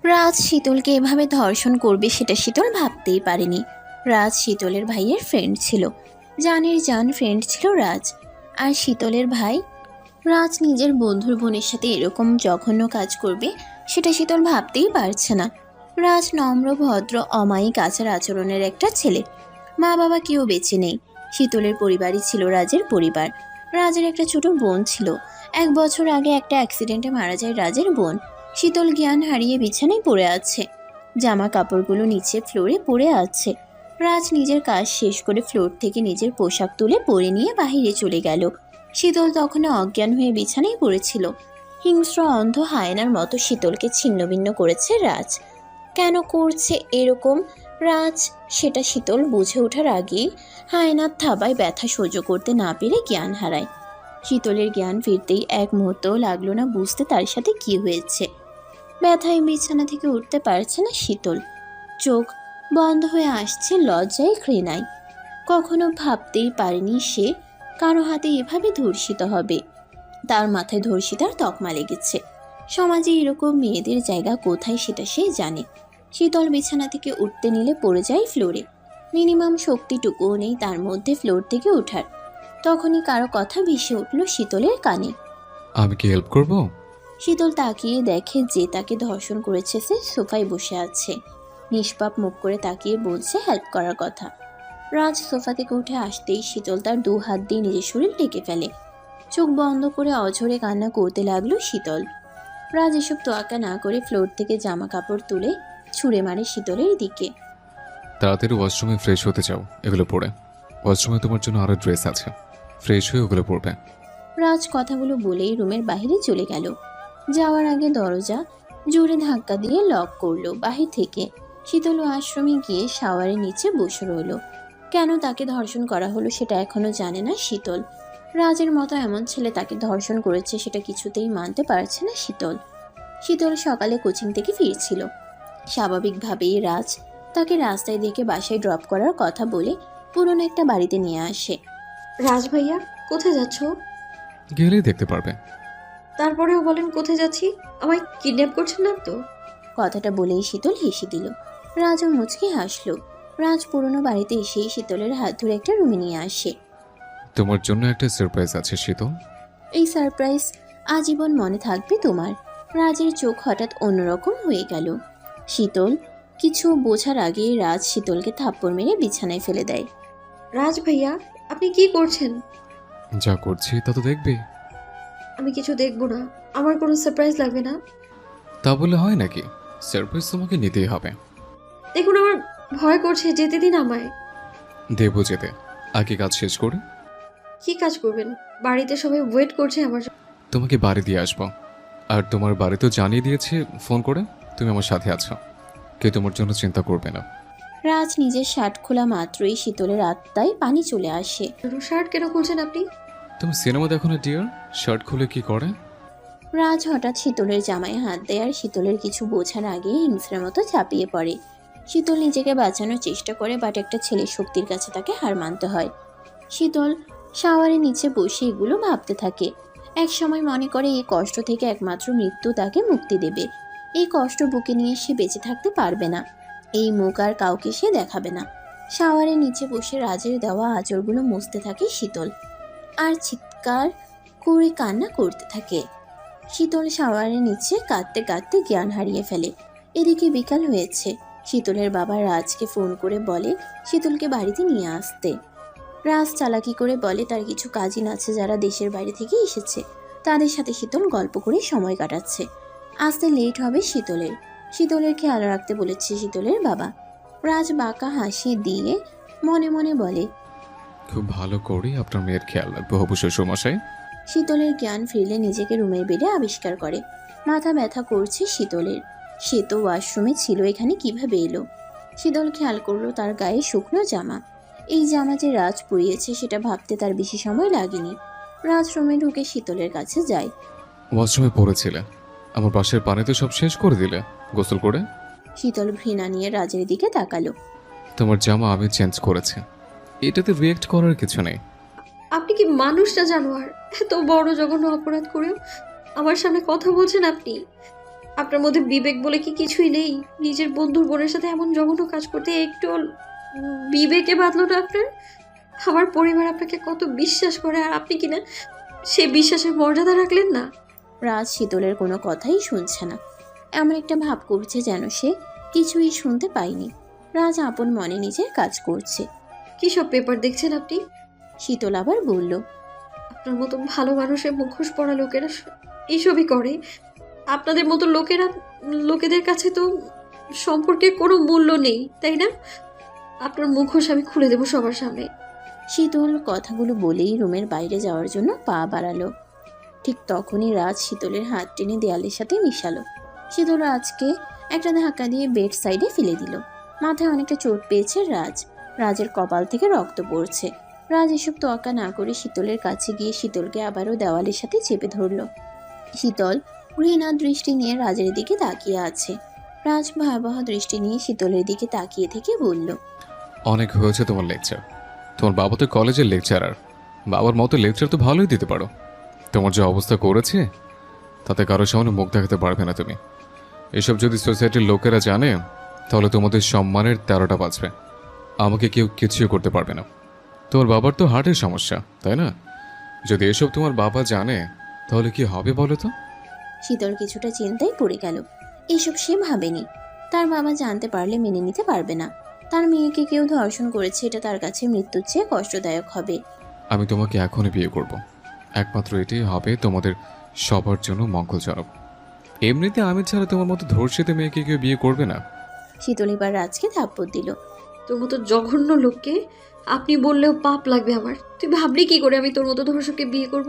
রাজ শীতলকে এভাবে ধর্ষণ করবে সেটা শীতল ভাবতেই পারেনি। রাজ শীতলের ভাইয়ের ফ্রেন্ড ছিল, জানের জান ফ্রেন্ড ছিল রাজ। আর শীতলের ভাই রাজ নিজের বন্ধুর বোনের সাথে এরকম জঘন্য কাজ করবে সেটা শীতল ভাবতেই পারছে না। রাজ নম্র ভদ্র অমায়িক আচার আচরণের একটা ছেলে। মা বাবা কেউ বেঁচে নেই। শীতলের পরিবারই ছিল রাজের পরিবার। রাজের একটা ছোট বোন ছিল। 1 বছর আগে একটা অ্যাক্সিডেন্টে মারা যায় রাজের বোন। শীতল জ্ঞান হারিয়ে বিছানায় পড়ে আছে। জামা কাপড়গুলো নিচে ফ্লোরে পড়ে আছে। রাজ নিজের কাজ শেষ করে ফ্লোর থেকে নিজের পোশাক তুলে পরে নিয়ে বাহিরে চলে গেল। শীতল তখনও অজ্ঞান হয়ে বিছানায় পড়েছিল। হিংস্র অন্ধ হায়নার মতো শীতলকে ছিন্নভিন্ন করেছে রাজ। কেন করছে এরকম রাজ, সেটা শীতল বুঝে ওঠার আগেই হায়নার থাবায় ব্যথা সহ্য করতে না পেরে জ্ঞান হারায়। শীতলের জ্ঞান ফিরতেই এক মুহূর্তও লাগলো না বুঝতে তার সাথে কি হয়েছে। ব্যথায় বিছানা থেকে উঠতে পারছে না শীতল। চোখ বন্ধ হয়ে আসছে লজ্জায় ঘৃণায়। কখনো ভাবতেই পারেনি সে কারো হাতে এভাবে ধর্ষিত হবে। তার মাথায় ধর্ষিতার তকমা লেগেছে। সমাজে এরকম মেয়েদের জায়গা কোথায় সেটা সে জানে। শীতল বিছানা থেকে উঠতে নিলে পড়ে যায় ফ্লোরে। মিনিমাম শক্তিটুকুও নেই তার মধ্যে ফ্লোর থেকে ওঠার। তখনই কারো কথা ভেসে উঠল শীতলের কানে। আমি কি হেল্প করব? শীতল তাকিয়ে দেখে যে তাকে ধর্ষণ করেছে সে সোফায় বসে আছে। নিষ্পাপ মুখ করে তাকিয়ে বলছে হেল্প করার কথা। রাজ সোফা থেকে উঠে আসতেই শীতল তার 2 হাত দিয়ে নিজের শরীর ঢেকে ফেলে। চোখ বন্ধ করে অঝরে কান্না করতে লাগলো শীতল। রাজ এসব তোয়াক্কা না করে ফ্লোর থেকে জামা কাপড় তুলে ছুঁড়ে মারে শীতলের দিকে। তাড়াতাড়ি ওয়াশরুমে ফ্রেশ হতে যাও, এগুলো পরে। ওয়াশরুমে তোমার জন্য আরো ড্রেস আছে, ফ্রেশ হয়ে ওগুলো পরবে। রাজ কথাগুলো বলেই রুমের বাইরে চলে গেল। যাওয়ার আগে দরজা জোরে ধাক্কা দিয়ে লক করলো বাহির থেকে। শীতল ওয়াশরুমে গিয়ে শাওয়ারের নিচে বসে রইল। কেন তাকে ধর্ষণ করা হলো সেটা এখনো জানে না শীতল। রাজের মতো এমন ছেলে তাকে ধর্ষণ করেছে সেটা কিছুতেই মানতে পারছে না শীতল। শীতল সকালে কোচিং থেকে ফিরছিল। স্বাভাবিকভাবেই রাজ তাকে রাস্তায় দেখে বাসায় ড্রপ করার কথা বলে পুরনো একটা বাড়িতে নিয়ে আসে। রাজ ভাইয়া, কোথায় যাচ্ছ? গেলেই দেখতে পারবে। তারপরেও বলেন কোথায় যাচ্ছি? আমায় কিডন্যাপ করছেন না তো? কথাটা বলেই শীতল হেসে দিল। রাজও মুচকি হাসলো। রাজ পুরনো বাড়িতে এসেই শীতলের হাত ধরে একটা রুমে নিয়ে আসে। তোমার জন্য একটা সারপ্রাইজ আছে শীতল। এই সারপ্রাইজ আজীবন মনে থাকবে তোমার। রাজের চোখ হঠাৎ অন্যরকম হয়ে গেল। শীতল কিছু বোঝার আগেই রাজ শীতলকে থাপ্পড় মেরে বিছানায় ফেলে দেয়। রাজ ভাইয়া, আপনি কি করছেন? যা করছি তা তো দেখবে। আমি কিছু দেখবো না। আমার কোনো সারপ্রাইজ লাগবে না। তা বলে হয় নাকি? সারপ্রাইজ তোমাকে নিতেই হবে। দেখুন, আমার ভয় করছে, যেতে দিন আমায়। দেবো যেতে, আগে কাজ শেষ করে। কি কাজ করবেন? বাড়িতে সবাই ওয়েট করছে আমার জন্য। তোমাকে বাড়ি দিয়ে আসবো। আর তোমার বাড়ি তো জানিয়ে দিয়েছে ফোন করে তুমি আমার সাথে আছো। কে তোমার জন্য চিন্তা করবে না। রাজ নিজের শার্ট খোলা মাত্রই শীতলের আত্মায় পানি চলে আসে। শার্ট কেন খুলছেন আপনি? তুমি সিনেমা দেখো না ডিয়ার? শার্ট খুলে কি করে? রাজ হঠাৎ শীতলের জামায় হাত দেয় আর শীতলের কিছু বোঝার আগেই হিংস্রের মতো ঝাঁপিয়ে পড়ে। শীতল নিজেকে বাঁচানোর চেষ্টা করে, বাট একটা ছেলের শক্তির কাছে তাকে হার মানতে হয়। শীতল শাওয়ারের নিচে বসে এগুলো ভাবতে থাকে। এক সময় মনে করে এই কষ্ট থেকে একমাত্র মৃত্যু তাকে মুক্তি দেবে। এই কষ্ট বুকে নিয়ে সে বেঁচে থাকতে পারবে না। এই মুখ আর কাউকে সে দেখাবে না। শাওয়ারের নিচে বসে রাজের দেওয়া আঁচড়গুলো মুছতে থাকে শীতল, আর চিৎকার করে কান্না করতে থাকে। শীতল শাওয়ারের নিচে কাঁদতে কাঁদতে জ্ঞান হারিয়ে ফেলে। এদিকে বিকাল হয়েছে। শীতলের বাবা রাজকে ফোন করে বলে শীতলকে বাড়িতে নিয়ে আসতে। রাজ চালাকি করে বলে তার কিছু কাজিন আছে যারা দেশের বাইরে থেকে এসেছে, তাদের সাথে শীতল গল্প করে সময় কাটাচ্ছে। আসতে লেট হবে শীতলের। শীতলের খেয়াল রাখতে বলেছে শীতলের বাবা। রাজ বাঁকা হাসি দিয়ে মনে মনে বলে, খুব ভালো করে আপনার মেয়ের খেয়াল রাখবো হবু শ্বশুরমশাই। শীতলের জ্ঞান ফিরলে নিজেকে রুমের বেডে আবিষ্কার করে। মাথা ব্যথা করছে শীতলের। সে তো ওয়াশরুমে ছিল, এখানে কিভাবে এলো? শীতল খেয়াল করলো তার গায়ে শুকনো জামা। এই জামা যে রাজ পরিয়েছে সেটা ভাবতে তার বেশি সময় লাগেনি। রাজ রুমে ঢুকে শীতলের কাছে যায়। ওয়াশরুমে পড়েছিলে, আমার বাসের পানি তো সব শেষ করে দিলে গোসল করে। শীতল ঘৃণা নিয়ে রাজের দিকে তাকালো। তোমার জামা আমি চেঞ্জ করেছি, এটাতে রিয়েক্ট করার কিছু নেই। আপনি কি মানুষ না জানোয়ার? এত বড় জঘন্য অপরাধ করেও আমার সামনে কথা বলছেন আপনি? আপনার মধ্যে বিবেক বলে কি কিছুই নেই? নিজের বন্ধুর বোনের সাথে এমন জঘন্য কাজ করতে একটু বিবেকে বাঁধলো না আপনার? আমার পরিবার আপনাকে কত বিশ্বাস করে, আর আপনি কিনা সে বিশ্বাসের মর্যাদা রাখলেন না। রাজ শীতলের কোনো কথাই শুনছে না। এমন একটা ভাব করছে যেন সে কিছুই শুনতে পায়নি। রাজ আপন মনে নিজের কাজ করছে। কি সব পেপার দেখছেন আপনি? শীতল আবার বলল, আপনার মতো ভালো মানুষের মুখোশ পরা লোকেরা এইসবই করে। আপনাদের মতো লোকেদের কাছে তো সম্পর্কের কোনো মূল্য নেই, তাই না? আপনার মুখোশ আমি খুলে দেবো সবার সামনে। শীতল কথাগুলো বলেই রুমের বাইরে যাওয়ার জন্য পা বাড়ালো। ঠিক তখনই রাজ শীতলের হাত টেনে দেয়ালের সাথে মিশালো। শীতল রাজকে একটা ধাক্কা দিয়ে বেড সাইডে ফেলে দিল। মাথায় অনেকটা চোট পেয়েছে রাজ। রাজের কপাল থেকে রক্ত পড়ছে। রাজ এসব তোয়াক্কা না করে শীতলের কাছে গিয়ে শীতলকে আবারও দেওয়ালের সাথে চেপে ধরল। শীতল ঘৃণা দৃষ্টি নিয়ে রাজের দিকে তাকিয়ে আছে। রাজ ভয়াবহ দৃষ্টি নিয়ে শীতলের দিকে তাকিয়ে থেকে বলল, অনেক হয়েছে তোমার লেকচার। তোমার বাবা তো কলেজের লেকচারার, বাবার মতো লেকচার তো ভালোই দিতে পারো। তোমার যে অবস্থা করেছে তাতে কারোর সামনে মুখ দেখাতে পারবে না তুমি। এসব যদি সোসাইটির লোকেরা জানে তাহলে তোমাদের সম্মানের 13টা বাজবে। আমাকে কেউ কিছুই করতে পারবে না। তোমার বাবার তো হার্টের সমস্যা, তাই না? যদি এসব তোমার বাবা জানে তাহলে কি হবে বলো তো? শীতল কিছুটা চিন্তায় পড়ে গেল। এসব সে ভাবেনি। তার বাবা জানতে পারলে মেনে নিতে পারবে না। তার মেয়েকে কেউ ধর্ষণ করেছে, এটা তার কাছে মৃত্যুর চেয়ে কষ্টদায়ক হবে। আমি তোমাকে এখনই বিয়ে করব। একমাত্র এটাই হবে তোমাদের সবার জন্য মঙ্গলজনক। এমনিতে আমি ছাড়া তোমার মতো ধর্ষিত মেয়েকে কেউ বিয়ে করবে না। শীতল এবার রাজকে থাপ্পড় দিল। তোর মতো জঘন্য লোককে আপনি বললেও পাপ লাগবে আমার। তুই ভাবলি কি করে আমি তোর মতো ধর্ষককে বিয়ে করব?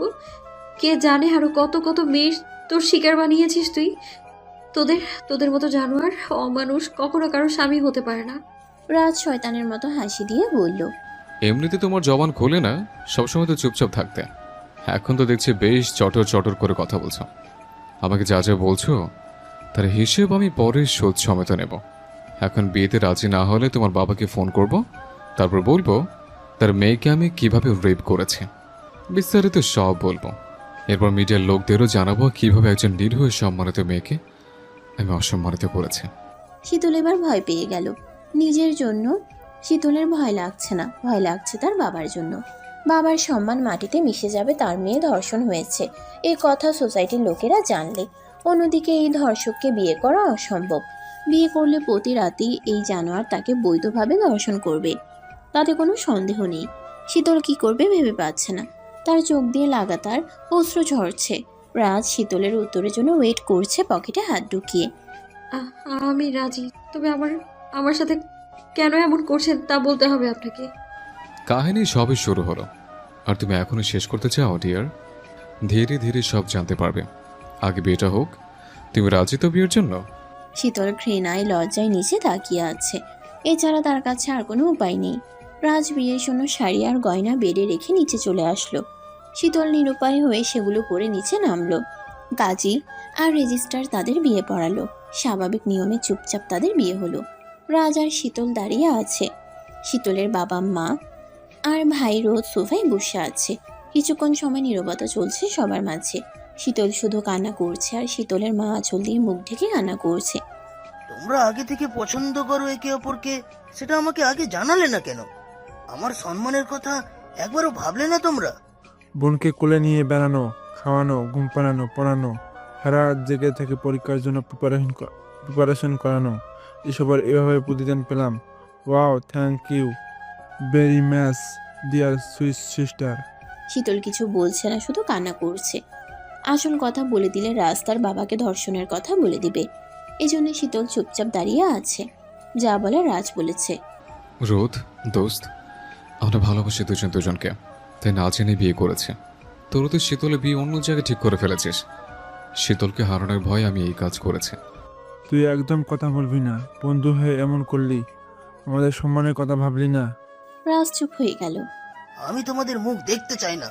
কে জানে আরো কত কত মেয়ের তোর শিকার বানিয়েছিস তুই। তোদের তোদের মতো জানোয়ার অমানুষ কখনো কারো স্বামী হতে পারে না। রাজ শয়তানের মতো হাসি দিয়ে বলল, এমনিতে তোমার জবান খোলে না, সবসময় তো চুপচাপ থাকতে। এখন তো দেখছি বেশ চটর চটর করে কথা বলছো। আমাকে যা যা বলছো তার হিসেব আমি পরে শোধ সমেত নেব। এখন বিয়েতে রাজি না হলে তোমার বাবাকে ফোন করব, তারপর বলবো তার মেয়েকে আমি কিভাবে রেপ করেছি, বিস্তারিত সব বলবো। এরপর মিডিয়ার লোকদেরও জানাবো কিভাবে একজন নিরীহ সম্মানিত মেয়েকে আমি অসম্মানিত করেছি। শীতল এবার ভয় পেয়ে গেল। নিজের জন্য শীতলের ভয় লাগছে না, ভয় লাগছে তার বাবার জন্য। বাবার সম্মান মাটিতে মিশে যাবে তার মেয়ে ধর্ষণ হয়েছে এই কথা সোসাইটির লোকেরা জানলে। অন্যদিকে এই ধর্ষককে বিয়ে করা অসম্ভব। বিয়ে করলে প্রতি রাতেই এই জানোয়ার তাকে বৈধভাবে ধর্ষণ করবে, তাতে কোনো সন্দেহ নেই। শীতল কি করবে ভেবে পাচ্ছে না। তার চোখ দিয়ে লাগাতার অশ্রু ঝরছে। রাজ শীতলের উত্তরের জন্য ওয়েট করছে পকেটে হাত ঢুকিয়ে। আহ, আমি রাজি, তবে আমার সাথে কেন এমন করছেন তা বলতে হবে আপনাকে। কাহিনী সবই শুরু হলো, আর তুমি এখনই শেষ করতে চাও ডিয়ার? ধীরে ধীরে সব জানতে পারবে। আগে বিয়েটা হোক। তুমি রাজি তো বিয়ের জন্য? শীতল ঘৃণায় লজ্জায় নিচে তাকিয়ে আছে। এছাড়া তার কাছে আর কোনো উপায় নেই। রাজ বিয়ের জন্য শাড়ি আর গয়না বেডে রেখে নিচে চলে আসলো। শীতল নিরুপায় হয়ে সেগুলো পরে নিচে নামলো। কাজী আর রেজিস্ট্রার তাদের বিয়ে পড়ালো। স্বাভাবিক নিয়মে চুপচাপ তাদের বিয়ে হলো। রাজ আর শীতল দাঁড়িয়ে আছে। শীতলের বাবা মা আর ভাই রোদ সোফায় বসে আছে। কিছুক্ষণ সময় নীরবতা চলছে সবার মাঝে। শীতল শুধু কান্না করছে আর শীতলের মা আঁচল দিয়ে মুখ ঢেকে কান্না করছে। তোমরা আগে থেকে পছন্দ করো একে অপরকে, সেটা আমাকে আগে জানালে না কেন? আমার সম্মানের কথা একবারও ভাবলে না তোমরা? বোনকে কোলে নিয়ে বেড়ানো, খাওয়ানো, ঘুম পাড়ানো, পড়ানো, সারা রাত জেগে থেকে পরীক্ষার জন্য প্রিপারেশন করানো, এসবের এভাবে প্রতিদান পেলাম। Wow, thank you very much dear sweet sister. Sheetal কিছু বলছে না, শুধু কান্না করছে। আসল কথা বলে দিলে রাজ তার বাবাকে ধর্ষণের কথা বলে দিবে। এজন্য শীতল চুপচাপ দাঁড়িয়ে আছে। যা বলে রাজ বলেছে। রোদ, দোস্ত, আমরা ভালোবাসি দুজন দুজনকে, তাই না জেনে বিয়ে করেছে। তোর তো শীতলে বিয়ে অন্য জায়গায় ঠিক করে ফেলেছিস। শীতলকে হারানোর ভয় আমি এই কাজ করেছি। তুই একদম কথা বলবি না, বন্ধু হয়ে এমন করলি, আমাদের সম্মানের কথা ভাবলি না। রাজ চুপ হয়ে গেল। আমি তোমাদের মুখ দেখতে চাই না।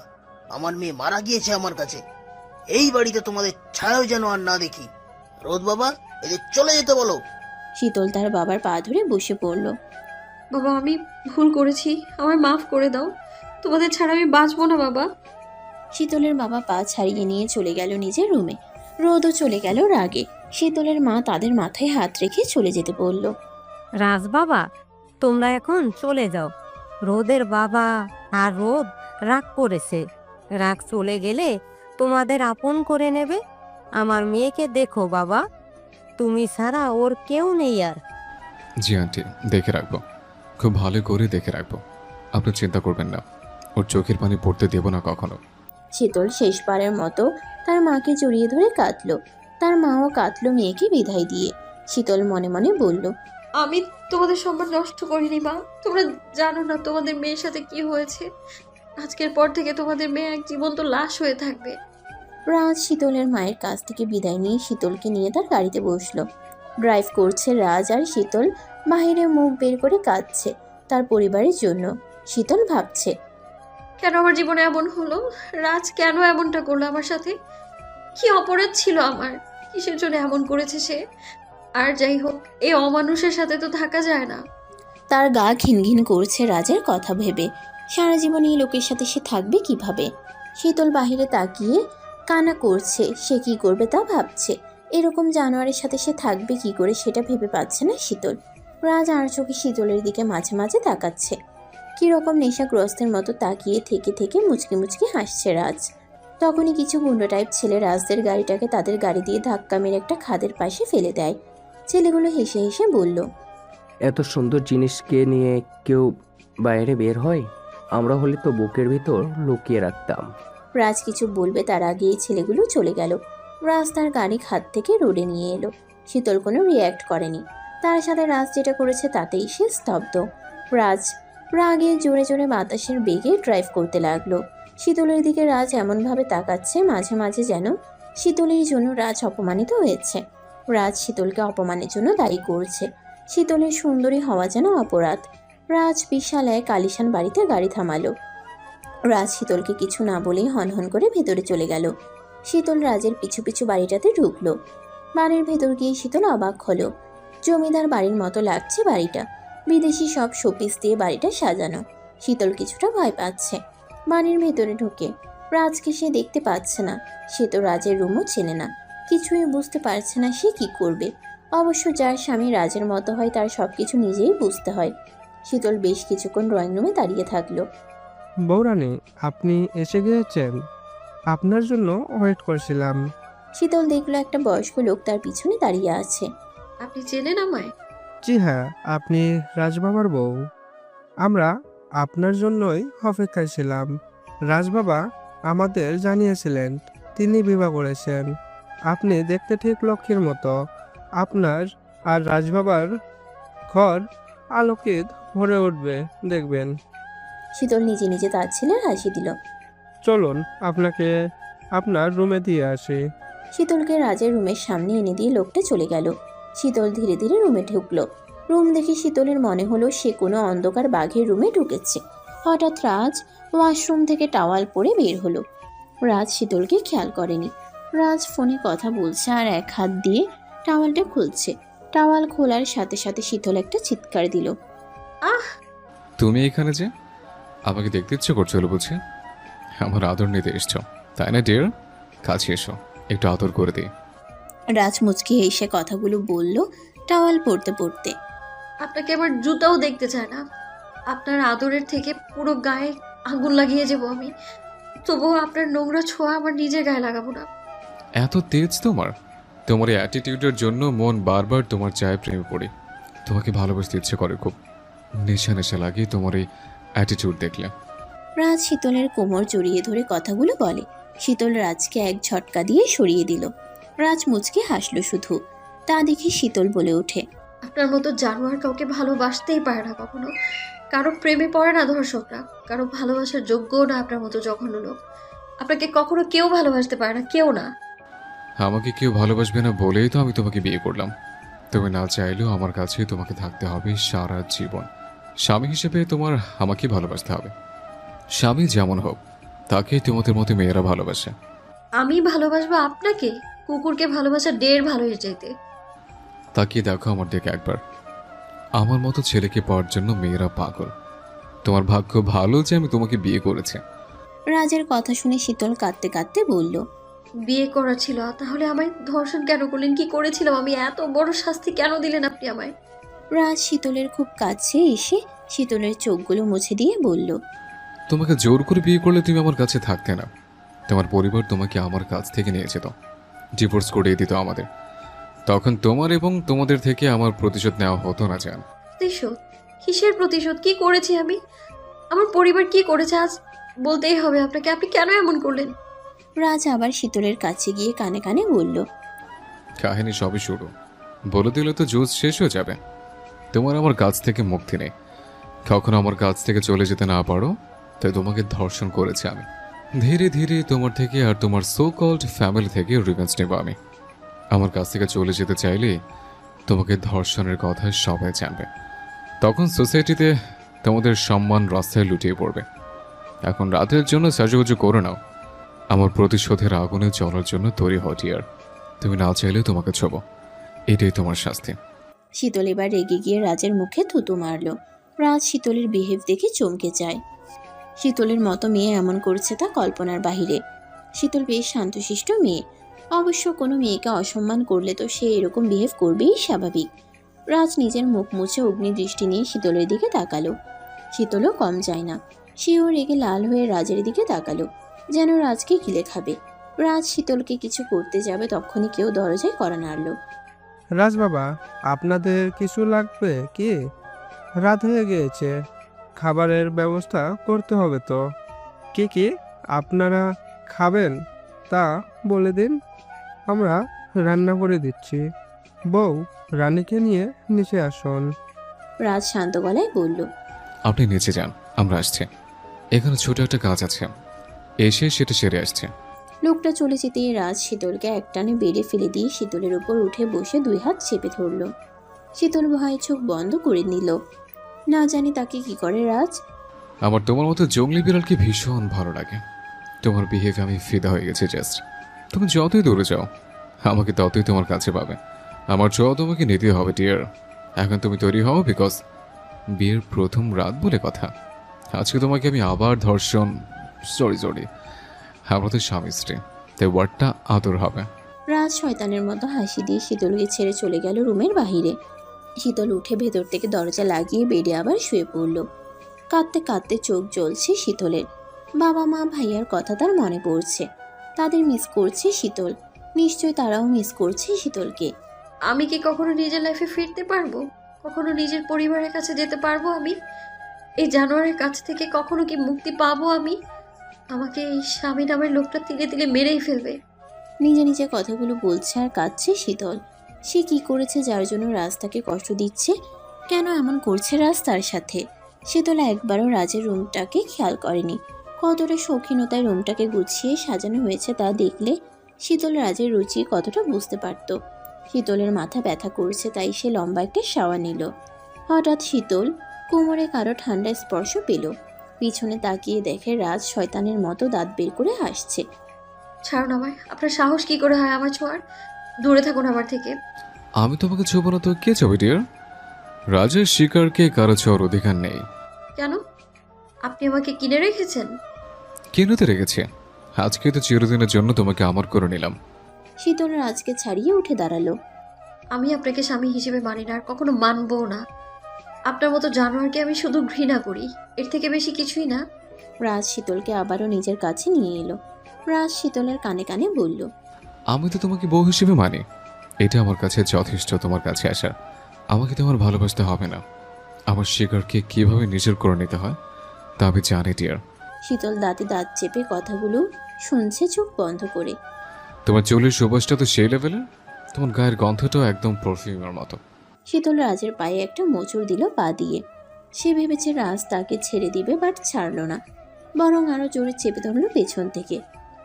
আমার মেয়ে মারা গিয়েছে আমার কাছে। এই বাড়িতে তোমাদের ছায়াও যেন আর না দেখি। রোদ বাবা, এদের চলে যেতে বলো। শীতল তার বাবার পা ধরে বসে পড়ল। বাবা, আমি ভুল করেছি, আমার মাফ করে দাও। তোমাদের ছাড়া আমি বাঁচবো না বাবা। শীতলের বাবা পা ছাড়িয়ে নিয়ে চলে গেল নিজের রুমে। রোদও চলে গেল রাগে। শীতলের মা তাদের মাথায় হাত রেখে চলে যেতে বলল। রাজ বাবা, তোমরা এখন চলে যাও। রোদের বাবা আর রোদ রাগ করেছে। রাগ চলে গেলে তোমাদের আপন করে নেবে। আমার মেয়েকে দেখো বাবা, তুমি ছাড়া ওর কেউ নেই আর। জি আন্টি, দেখে রাখবো, খুব ভালো করে দেখে রাখবো। আপনি চিন্তা করবেন না, ওর চোখের পানি পড়তে দেব না কখনো। শীতল শেষবারের মতো তার মাকে জড়িয়ে ধরে কাঁদলো। তার মাও কাঁদলো মেয়েকে বিদায় দিয়ে। শীতল মনে মনে বলল, আমি তোমাদের সম্মান নষ্ট করিনি মা। তোমরা জানো না তোমাদের মেয়ের সাথে কি হয়েছে। আজকের পর থেকে তোমাদের মেয়ে এক জীবন্ত লাশ হয়ে থাকবে। রাজ শীতলের মায়ের কাছ থেকে বিদায় নিয়ে শীতলকে নিয়ে তার গাড়িতে বসলো। ড্রাইভ করছে রাজ আর শীতল বাহিরে মুখ বের করে কাঁদছে তার পরিবারের জন্য। শীতল ভাবছে, কেন আমার জীবনে এমন হলো? রাজ কেন এমনটা করলো আমার সাথে? কি অপরাধ ছিল আমার? কিসের জন্য এমন করেছে সে? আর যাই হোক, এই অমানুষের সাথে তো থাকা যায় না। তার গা ঘিনঘিন করছে রাজের কথা ভেবে। সারা জীবন এই লোকের সাথে সে থাকবে কিভাবে? শীতল বাহিরে তাকিয়ে কান্না করছে। সে কি করবে তা ভাবছে। এরকম জানোয়ারের সাথে সে থাকবে কি করে সেটা ভেবে পাচ্ছে না শীতল। রাজ আর চোখে শীতলের দিকে মাঝে মাঝে তাকাচ্ছে। কীরকম নেশাগ্রস্তের মতো তাকিয়ে থেকে থেকে মুচকি মুচকি হাসছে রাজ। তখনই কিছু গুন্ডা টাইপ ছেলে রাজদের গাড়িটাকে তাদের গাড়ি দিয়ে ধাক্কা মেরে একটা খাদের পাশে ফেলে দেয়। ছেলেগুলো হেসে হেসে বলল, এত সুন্দর জিনিসকে নিয়ে কেউ বাইরে বের হয়? আমরা হলে তো বুকের ভিতর লুকিয়ে রাখতাম। রাজ কিছু বলবে তার আগেই ছেলেগুলো চলে গেল। রাজ তার গাড়ি খাদ থেকে রোডে নিয়ে এলো। শীতল কোনো রিয়্যাক্ট করেনি। তার সাথে রাজ যেটা করেছে তাতেই সে স্তব্ধ। রাজ রাগে জোরে জোরে বাতাসের বেগে ড্রাইভ করতে লাগলো। শীতলের দিকে রাজ এমনভাবে তাকাচ্ছে মাঝে মাঝে যেন শীতলের জন্য রাজ অপমানিত হয়েছে। রাজ শীতলকে অপমানের জন্য দায়ী করছে। শীতলের সুন্দরী হওয়া যেন অপরাধ। রাজ বিশাল এক আলিশান বাড়িতে গাড়ি থামালো। রাজ শীতলকে কিছু না বলেই হনহন করে ভেতরে চলে গেল। শীতল রাজের পিছু পিছু বাড়িটাতে ঢুকলো। বাড়ির ভেতর গিয়ে শীতল অবাক হলো। জমিদার বাড়ির মতো লাগছে বাড়িটা। বিদেশি সব শোপিস দিয়ে বাড়িটা সাজানো। শীতল কিছুটা ভয় পাচ্ছে। বাড়ির ভেতরে ঢুকে রাজকে সে দেখতে পাচ্ছে না। সে তো রাজের রুমও চেনে না। কিছুই বুঝতে পারছে না সে কি করবে। অবশ্য যার স্বামী রাজের মতো হয় তার সবকিছু নিজেই বুঝতে হয়। শীতল বেশ কিছুক্ষণ ড্রয়িং রুমে দাঁড়িয়ে থাকলো। বৌরানী, আপনি এসে গিয়েছেন? আপনার জন্য ওয়েট করছিলাম। শীতল দেখলো একটা বয়স্ক লোক তার পিছনে দাঁড়িয়ে আছে। আপনি চেনেন আমায়? জি হ্যাঁ, আপনি রাজবাবার বউ। আমরা আপনার জন্যই অপেক্ষায় ছিলাম। রাজবাবা আমাদের জানিয়েছিলেন তিনি বিবাহ করেছেন। আপনি দেখতে ঠিক লক্ষ্মীর মতো। আপনার আর রাজবাবার ঘর আলোকিত ভরে উঠবে, দেখবেন। শীতল নিজে নিজে তার ছেলের হাসি দিল। চলুন আপনাকে আপনার রুমে দিয়ে আসি। শীতলকে রাজের রুমের সামনে এনে দিয়ে লোকটা চলে গেল। শীতল ধীরে ধীরে রুমে ঢুকলো। রুম দেখে শীতলের মনে হলো সে কোনো অন্ধকার বাঘের রুমে ঢুকেছে। হঠাৎ রাজ ওয়াশরুম থেকে টাওয়াল পরে বের হলো। রাজ শীতলকে খেয়াল করেনি। রাজ ফোনে কথা বলছে আর এক হাত দিয়ে টাওয়ালটা খুলছে। টাওয়াল খোলার সাথে সাথে শীতল একটা চিৎকার দিল। আহ! তুমি এখানে যে আমাকে দেখতে ইচ্ছে করছিল বুঝি? আমার আদর নিতে এসছো তাই না ডিয়ার? কাছে এসো, একটু আদর করে দিই। রাজ মুচকি এসে কথাগুলো বলল টাওয়াল পরতে পরতে। আপনাকে আমার জুতাও দেখতে চায় না। আপনার আদরের থেকে পুরো গায়ে আগুন লাগিয়ে যাবো আমি। তবুও আপনার নোংরা ছোঁয়া আমার নিজের গায়ে লাগাবো না। এত তেজ তোমার? তোমার এই অ্যাটিটিউডের জন্য মন বারবার তোমার চায়ে প্রেমে পড়ে। তোমাকে ভালোবাসতে ইচ্ছে করে খুব। নেশা নেশা লাগে তোমার এই অ্যাটিটিউড দেখলে। রাজ শীতলের কোমর জড়িয়ে ধরে কথাগুলো বলে। শীতল রাজকে এক ঝটকা দিয়ে সরিয়ে দিল। রাজ মুচকে হাসল শুধু। তা দেখে শীতল বলে ওঠে, আপনার মতো জানোয়ার কাউকে ভালোবাসতেই পারে না কখনো। কারো প্রেমে পড়ে না ধর্ষকরা। কারো ভালোবাসার যোগ্যও না আপনার মতো জঘন্য লোক। আপনাকে কখনো কেউ ভালোবাসতে পারে না, কেউ না। আমাকে কেউ ভালোবাসবে না বলেই তো আমি তোমাকে বিয়ে করলাম। তুমি না চাইলেও আমার কাছে তোমাকে থাকতে হবে সারা জীবন। স্বামী হিসেবে তোমার আমাকে ভালোবাসতে হবে। স্বামী যেমন হোক তাকেই তোমাদের মতো মেয়েরা ভালোবাসে। আমি ভালোবাসবো আপনাকে? কুকুরকে ভালোবাসা ঢের ভালো হয়ে যেতে। তাকিয়ে দেখো আমার দিকে একবার। আমার মতো ছেলেকে পাওয়ার জন্য মেয়েরা পাগল। তোমার ভাগ্য ভালো যে আমি তোমাকে বিয়ে করেছি। রাজের কথা শুনে শীতল কাঁদতে কাঁদতে বলল, বিয়ে করা ছিল, তাহলে আমায় ধর্ষণ কেন করলেন? কি করেছিলাম আমি? এত বড় শাস্তি কেন দিলেন আপনি আমায়? রাজ শীতলের খুব কাছে এসে শীতলের চোখগুলো মুছে দিয়ে বলল, তোমাকে জোর করে বিয়ে করলে তুমি আমার কাছে থাকতে না। তোমার পরিবার তোমাকে আমার কাছ থেকে নিয়ে যেত, ডিভোর্স করিয়ে দিত আমাদের। তখন তোমার এবং তোমাদের থেকে আমার প্রতিশোধ নেওয়া হতো না জান। প্রতিশোধ? কিসের প্রতিশোধ? কি করেছি আমি? আমার পরিবার কি করেছে আজ বলতেই হবে আপনাকে। আপনি কেন এমন করলেন? রাজ আবার শীতলের কাছে গিয়ে কানে কানে বলল, কাহিনী সবই শুরু, বলে দিলে তো জুস শেষ হয়ে যাবে। তোমার আমার কাছ থেকে মুক্তি নেই। কখনো আমার কাছ থেকে চলে যেতে না পারো, তাই তোমাকে ধর্ষণ করেছি আমি। ধীরে ধীরে তোমার থেকে আর তোমার সো কল্ড ফ্যামিলি থেকে রিভেঞ্জ নেব আমি। আমার কাছ থেকে চলে যেতে চাইলে তোমাকে ধর্ষণের কথা সবাই জানবে। তখন সোসাইটিতে তোমাদের সম্মান রাস্তায় লুটিয়ে পড়বে। এখন রাতের জন্য সাজুগুজু করে নাও। আমার প্রতিশোধের আগুনে জ্বলার জন্য তৈরি হটিয়ার। তুমি না চাইলেও তোমাকে ছোবো, এটাই তোমার শাস্তি। শীতল এবার রেগে গিয়ে রাজের মুখে থুতু মারল। রাজ শীতলের বিহেভ দেখে চমকে যায়। শীতলের মতো মেয়ে এমন করছে তা কল্পনার বাহিরে। শীতল বেশ শান্তশিষ্ট মেয়ে, অবশ্য কোনো মেয়েকে অসম্মান করলে তো সে এরকম বিহেভ করবেই স্বাভাবিক। রাজ নিজের মুখ মুছে অগ্নিদৃষ্টি নিয়ে শীতলের দিকে তাকালো। শীতলও কম যায় না, সেও রেগে লাল হয়ে রাজের দিকে তাকালো, যেন রাজকে গিলে খাবে। রাজ শীতলকে কিছু করতে যাবে, তখনই কেউ দরজায় কড়া নাড়ল। রাজ বাবা, আপনাদের কিছু লাগবে কি? রাত হয়ে গিয়েছে, খাবারের ব্যবস্থা করতে হবে তো। কি কি আপনারা খাবেন তা বলে দিন, আমরা রান্না করে দিচ্ছি। বউ, রানীকে নিয়ে নিচে আসুন। রাজ শান্ত গলায় বলল, আপনি নিচে যান, আমরা আসছি। এখানে ছোট একটা কাজ আছে, এসে সেটা সেরে আসছে। লোকটা চলে যেতেই রাজ শীতলকে একটানে বেড়ে ফেলে দিয়ে শীতলের উপর উঠে বসে দুই হাত চেপে ধরল। শীতল ভয়ে চোখ বন্ধ করে নিল। না জানি তাকে কি করে রাজ। আমার তোমার মতো জঙ্গলি বিড়ালকে ভীষণ ভালো লাগে। তোমার বিহেভ আমি ফিদা হয়ে গেছে জাস্ট। তুমি যতই দূরে যাও, আমাকে ততই তোমার কাছে পাবে। আমার ছোঁয়া তোমাকে নিতে হবে ডিয়ার। এখন তুমি তৈরি হও, বিকজ বিয়ের প্রথম রাত বলে কথা। আজকে তোমাকে আমি আবার ধর্ষণ, সরি আমরা তো স্বামী স্ত্রী, তাই ওয়ার্ডটা আদর হবে। রাজ শয়তানের মতো হাসি দিয়ে শীতলকে ছেড়ে চলে গেল রুমের বাহিরে। শীতল উঠে ভেতর থেকে দরজা লাগিয়ে বেডে আবার শুয়ে পড়ল। কাঁদতে কাঁদতে চোখ জ্বলছে শীতলের। বাবা মা ভাইয়ার কথা তার মনে পড়ছে। তাদের মিস করছে শীতল, নিশ্চয় তারাও মিস করছে শীতলকে। আমি কি কখনো নিজের লাইফে ফিরতে পারবো? কখনো নিজের পরিবারের কাছে যেতে পারবো আমি? এই জানোয়ারের কাছ থেকে কখনো কি মুক্তি পাবো আমি? আমাকে এই স্বামী নামের লোকটা তিলে তিলে মেরেই ফেলবে। নিজে নিজে কথাগুলো বলছে আর কাঁদছে শীতল। সে কি করেছে যার জন্য রাজ তাকে কষ্ট দিচ্ছে? কেন এমন করছে রাজ তার সাথে? শীতল একবারও রাজের রুমটাকে খেয়াল করেনি। কতটা শৌখিনতায় রুমটাকে গুছিয়ে সাজানো হয়েছে তা দেখলে শীতল রাজের রুচি কতটা বুঝতে পারত। শীতলের মাথা ব্যথা করছে, তাই সে লম্বা একটা শাওয়ার নিল। হঠাৎ শীতল কোমরে কারো ঠান্ডা স্পর্শ পেল। পিছনে তাকিয়ে দেখে রাজ শয়তানের মতো দাঁত বের করে হাসছে। ছাড়ুন আমায়। আপনার সাহস কি করে হয় আমার ছোঁয়ার? দূরে থাকুন আমার থেকে। আমি তোমাকে ছোবো না তো কে চাবে ডিয়ার? রাজের শিকারকে কারো ছোঁয়ার অধিকার নেই। কেন? আপনি আমাকে কিনে রেখেছেন? কিনেতে রেখেছে, আজকে তো চিরদিনের জন্য তোমাকে আমার করে নিলাম। শীতল রাজকে ছাড়িয়ে উঠে দাঁড়ালো। আমি আপনাকে স্বামী হিসেবে মানি না, আর কখনো মানবো না। আপনার মতো জানোয়ারকে আমি শুধু ঘৃণা করি, এর থেকে বেশি কিছুই না। রাজ শীতলকে আবারও নিজের কাছে নিয়ে এলো। রাজ শীতলের কানে কানে বলল, আমি তো তোমাকে বউ হিসেবে মানি, এটা আমার কাছে যথেষ্ট তোমার কাছে আসার। আমাকে তোমার ভালোবাসতে হবে না। আমার শিকারকে কিভাবে নিজের করে নিতে হয় তা আমি জানি ডিয়ার। শীতল দাঁতে দাঁত চেপে কথাগুলো শুনছে চোখ বন্ধ করে। তোমার চুলের সুবাসটা তো সেই লেভেলের, তোমার গায়ের গন্ধটাও একদম পারফিউমের মতো। শীতল রাজের পায়ে একটা মোচড় দিল পা দিয়ে। সে ভেবেছে রাজ তাকে ছেড়ে দিবে, বাট ছাড়ল না, বরং আরো জোরে চেপে ধরল পেছন থেকে।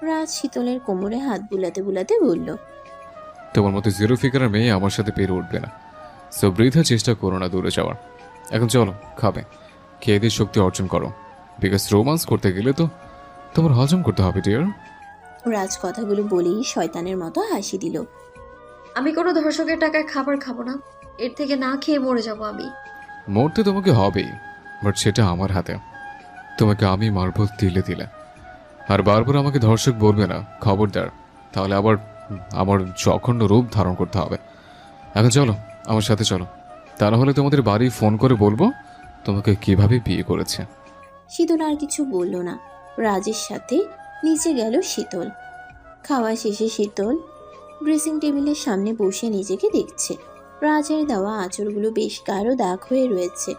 রাজ শীতলের কোমরে হাত বুলাতে বুলাতে বলল, তোমার মতো জিরো ফিগারের মেয়ে আমার সাথে পেরে উঠবে না, সো বৃথা চেষ্টা করো না দূরে যাওয়ার। এখন চলো খাবে, খেয়ে দিয়ে শক্তি অর্জন করো, বিকজ রোমান্স করতে গেলে তো তোমার হজম করতে হবে ডিয়ার। রাজ কথাগুলো বলেই শয়তানের মতো হাসি দিল। আমি কোনো ধর্ষকের টাকায় খাবার খাবো না, এর থেকে না খেয়ে মরে যাব আমি। মরতে তোমাকে হবেই, বাট সেটা আমার হাতে। তোমাকে আমি মারবো তিলে তিলে। আর বারবার আমাকে ধর্ষক বলবে না, খবরদার। তাহলে আবার আমার জঘন্য রূপ ধারণ করতে হবে। এখন চলো, আমার সাথে চলো, তা না হলে তোমাদের বাড়ি ফোন করে বলবো তোমাকে কিভাবে বিয়ে করেছে। শীতল আর কিছু বলল না। রাজের সাথে নিচে গেল শীতল। খাওয়া শেষে শীতল ড্রেসিং টেবিলের সামনে বসে নিজেকে দেখছে। রাজের দেওয়া আঁচড়গুলো বেশ গাঢ় দাগ হয়ে রয়েছে।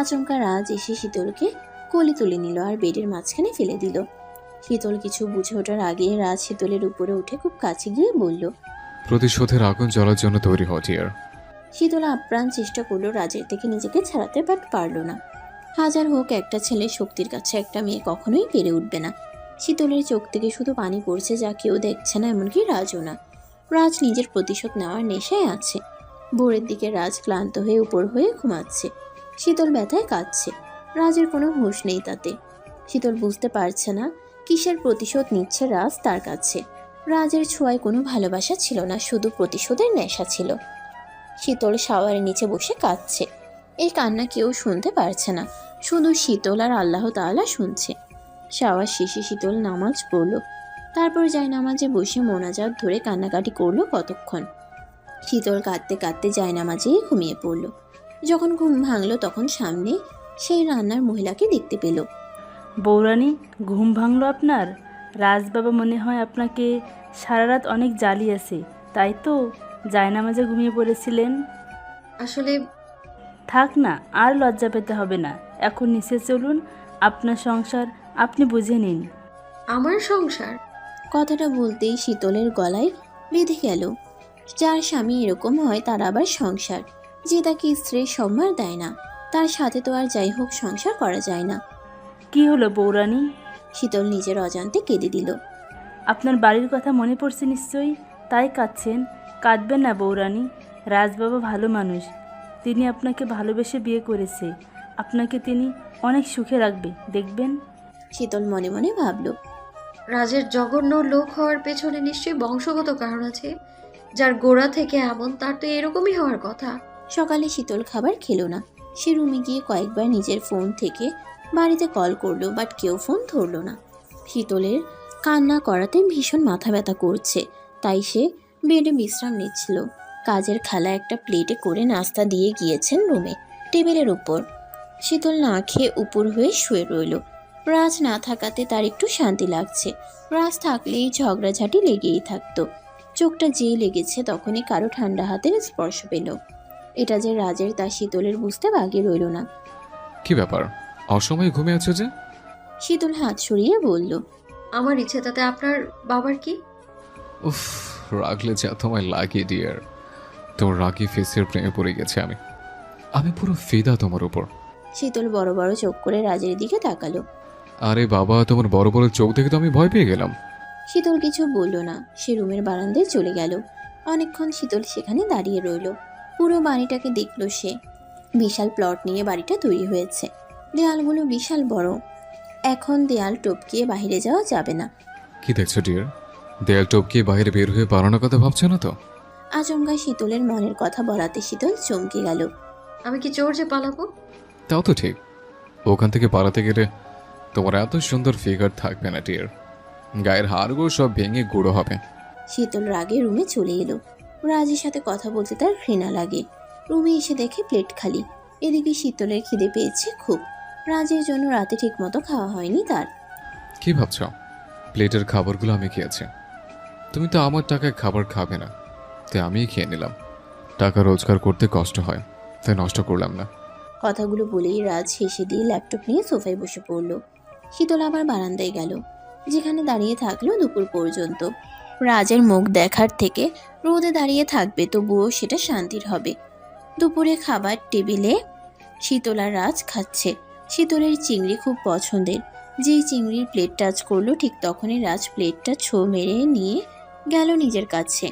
আচমকা রাজ এসে শীতলকে কোলে তুলে নিল আর বেডের মাঝখানে ফেলে দিল। শীতল কিছু বুঝে ওঠার আগে রাজ শীতলের উপরে উঠে খুব কাছে গিয়ে বলল। প্রতিশোধের আগুন জ্বলার জন্য তৈরি হও ডিয়ার। শীতল আপ্রাণ চেষ্টা করলো রাজের থেকে নিজেকে ছাড়াতে, বাট পারল না। হাজার হোক, একটা ছেলের শক্তির কাছে একটা মেয়ে কখনোই পেরে উঠবে না। শীতলের চোখ থেকে শুধু পানি পড়ছে, যা কেউ দেখছে না, এমনকি রাজও না। রাজ নিজের প্রতিশোধ নেওয়ার নেশায় আছে। ভোরের দিকে রাজ ক্লান্ত হয়ে উপর হয়ে ঘুমাচ্ছে। শীতল ব্যথায় কাঁদছে। রাজের কোনো হুঁশ নেই তাতে। শীতল বুঝতে পারছে না কিসের প্রতিশোধ নিচ্ছে রাজ তার কাছে। রাজের ছোঁয়ায় কোনো ভালোবাসা ছিল না, শুধু প্রতিশোধের নেশা ছিল। শীতল শাওয়ারের নিচে বসে কাঁদছে। এই কান্না কেউ শুনতে পারছে না, শুধু শীতল আর আল্লাহ তাআলা শুনছে। শাওয়ার শেষে শীতল নামাজ পড়ল। তারপর জায়নামাজে বসে মোনাজাত ধরে কান্নাকাটি করলো কতক্ষণ। শীতল কাঁদতে কাঁদতে জায়নামাজেই ঘুমিয়ে পড়ল। যখন ঘুম ভাঙলো তখন সামনে সেই রান্নার মহিলাকে দেখতে পেল। বৌরানী, ঘুম ভাঙলো আপনার? রাজবাবা মনে হয় আপনাকে সারা রাত অনেক জ্বালিয়েছে, তাই তো জায়নামাজে ঘুমিয়ে পড়েছিলেন। আসলে থাক না, আর লজ্জা পেতে হবে না। এখন নিচে চলুন, আপনার সংসার আপনি বুঝে নিন। আমার সংসার? কথাটা বলতেই শীতলের গলায় বেঁধে গেল। যার স্বামী এরকম হয় তার আবার সংসার, যে তাকে স্ত্রীর সম্মান দেয় না, তার সাথে তো আর যাই হোক সংসার করা যায় না। কি হলো বৌরানী? শীতল নিজের অজান্তে কেঁদে দিল। আপনার বাড়ির কথা মনে পড়ছে নিশ্চয়ই, তাই কাঁদছেন। কাঁদবেন না বৌরানী, রাজবাবা ভালো মানুষ। তিনি আপনাকে ভালোবেসে বিয়ে করেছে। আপনাকে তিনি অনেক সুখে রাখবে, দেখবেন। শীতল মনে মনে ভাবল, রাজের জঘন্য লোক হওয়ার পেছনে নিশ্চয়ই বংশগত কারণ আছে। যার গোড়া থেকে এমন, তার তো এরকমই হওয়ার কথা। সকালে শীতল খাবার খেলো না। সে রুমে গিয়ে কয়েকবার নিজের ফোন থেকে বাড়িতে কল করলো, বাট কেউ ফোন ধরলো না। শীতলের কান্না করাতে ভীষণ মাথা ব্যথা করছে, তাই সে বেডে বিশ্রাম নিচ্ছিল। কাজের খালা একটা প্লেটে করে নাস্তা দিয়ে গিয়েছেন রুমে, টেবিলের উপর। শীতল না খেয়ে উপর হয়ে শুয়ে রইল। রাজ না থাকাতে তার একটু শান্তি লাগছে। রাজ থাকলেই ঝগড়াঝাটি লেগেই থাকতো। চোখটা যেই লেগেছে তখনই কারো ঠান্ডা হাতের স্পর্শ পেল। এটা যে রাজের তা শীতলের বুঝতে বাকি রইল না। কি ব্যাপার, অসময়ে ঘুমিয়ে আছো যে? শীতল হাত সরিয়ে বলল, আমার ইচ্ছে, তাতে আপনার বাবার কি? উফ, রাগলে যা তোমায় লাগে ডিয়ার। তোমার রাগি ফেসের প্রেমে পড়ে গেছে আমি। আমি পুরো ফিদা তোমার উপর। শীতল বড় বড় চোখ করে রাজের দিকে তাকালো। আরে বাবা, তোমার বড় বড় চোখ দেখে তো আমি ভয় পেয়ে গেলাম। শীতল কিছু বলল না। সে রুমের বারান্দায় চলে গেল। অনেকক্ষণ শীতল সেখানে দাঁড়িয়ে রইল। পুরো বাড়িটাকে দেখলো সে। বিশাল প্লট নিয়ে বাড়িটা তৈরি হয়েছে। দেয়ালগুলো বিশাল বড়। এখন দেয়াল টপকিয়ে বাইরে যাওয়া যাবে না। কি দেখছো ডিয়ার? দেয়াল টপকিয়ে বাইরে বের হয়ে পালানোর কথা ভাবছো না তো? আচমকা শীতলের মনের কথা বলাতে শীতল চমকে গেল। আমি কি চোর যে পালাবো? তাও তো ঠিক। ওখান থেকে পালাতে গেলে তোমার এত সুন্দর ফিগার থাকবে না ডিয়ার। গায়ের হাড়গুলো সব ভেঙে গুঁড়ো হবে। শীতল রাগে রুমে চলে এলো। রাজের সাথে কথা বলতে তার ঘৃণা লাগে। রুমে এসে দেখে প্লেট খালি। এদিকে শীতলের খিদে পেয়েছে খুব। রাজের জন্য রাতে ঠিকমতো খাওয়া হয়নি তার। কি ভাবছো? প্লেটের খাবারগুলো আমি খেয়েছি। তুমি তো আমার টাকায় খাবার খাবে না, তাই আমিই খেয়ে নিলাম। টাকা রোজগার করতে কষ্ট হয়, তাই নষ্ট করলাম না। কথাগুলো বলেই রাজ হেসে দিয়ে ল্যাপটপ নিয়ে সোফায় বসে পড়ল। শীতল আবার বারান্দায় গেল, যেখানে দাঁড়িয়ে থাকলো দুপুর পর্যন্ত। রাজের মুখ দেখার থেকে রোদে দাঁড়িয়ে থাকবে, তবুও সেটা শান্তির হবে। দুপুরে খাবার টেবিলে শীতল আর রাজ খাচ্ছে। শীতলের চিংড়ি খুব পছন্দের। যেই চিংড়ির প্লেট টাচ করলো ঠিক তখনই রাজ প্লেটটা ছো মেরে নিয়ে গেল নিজের কাছে।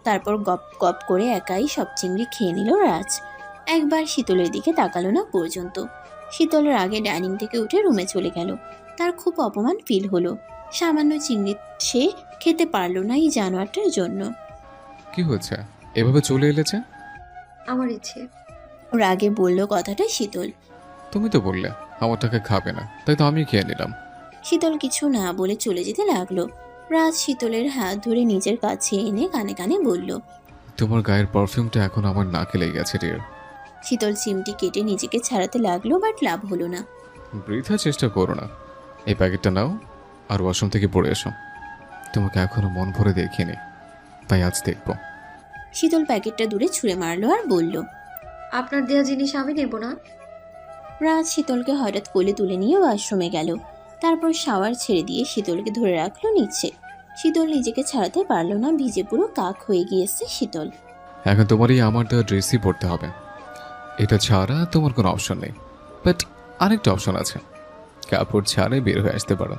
তারপর গপ গপ করে একাই সব চিংড়ি খেয়ে নিল রাজ। একবার শীতলের দিকে তাকালো না পর্যন্ত। শীতলের আগে ডাইনিং থেকে উঠে রুমে চলে গেল। তার খুব অপমান ফিল হলো। সামান্য চিংড়ি সে খেতে পারলো না এই জানোয়ারটার জন্য। কি হয়েছে, এভাবে চলে এলেছে? আমার ইচ্ছে। রাগে বলল কথাটা শীতল। তুমি তো বললে আমার টাকা খাবে না, তাই তো আমি খেয়ে নিলাম। শীতল কিছু না বলে চলে যেতে লাগলো। রাজ শীতলের হাত ধরে নিজের কাছে এনে কানে কানে বলল। তোমার গায়ের পারফিউমটা এখন আমার নাকে লেগে গেছে ডিয়ার। শীতল চিমটি কেটে নিজেকে ছাড়াতে লাগলো, বাট লাভ হলো না। বৃথা চেষ্টা করো না, এই প্যাকেটটা নাও আর ওয়াশরুম থেকে পড়ে এসো। তোমাকে এখনো মন ভরে দেখিনি, তাই আজ দেখবো। শীতল প্যাকেটটা দূরে ছুঁড়ে মারলো আর বলল। আপনার দেয়া জিনিস আমি নেব না। রাজ শীতলকে হঠাৎ কোলে তুলে নিয়ে ওয়াশরুমে গেল। তারপর শাওয়ার ছেড়ে দিয়ে শীতলকে ধরে রাখলো নিচে। শীতল নিজেকে ছাড়াতে পারল না, ভিজে পুরো কাক হয়ে গিয়েছে শীতল। এখন তোমারই আমার দেওয়া ড্রেসই পরতে হবে, এটা ছাড়া তোমার কোনো অপশন নেই। বাট আরেকটা অপশন আছে, কাপড় ছাড়াই বের হয়ে আসতে পারো।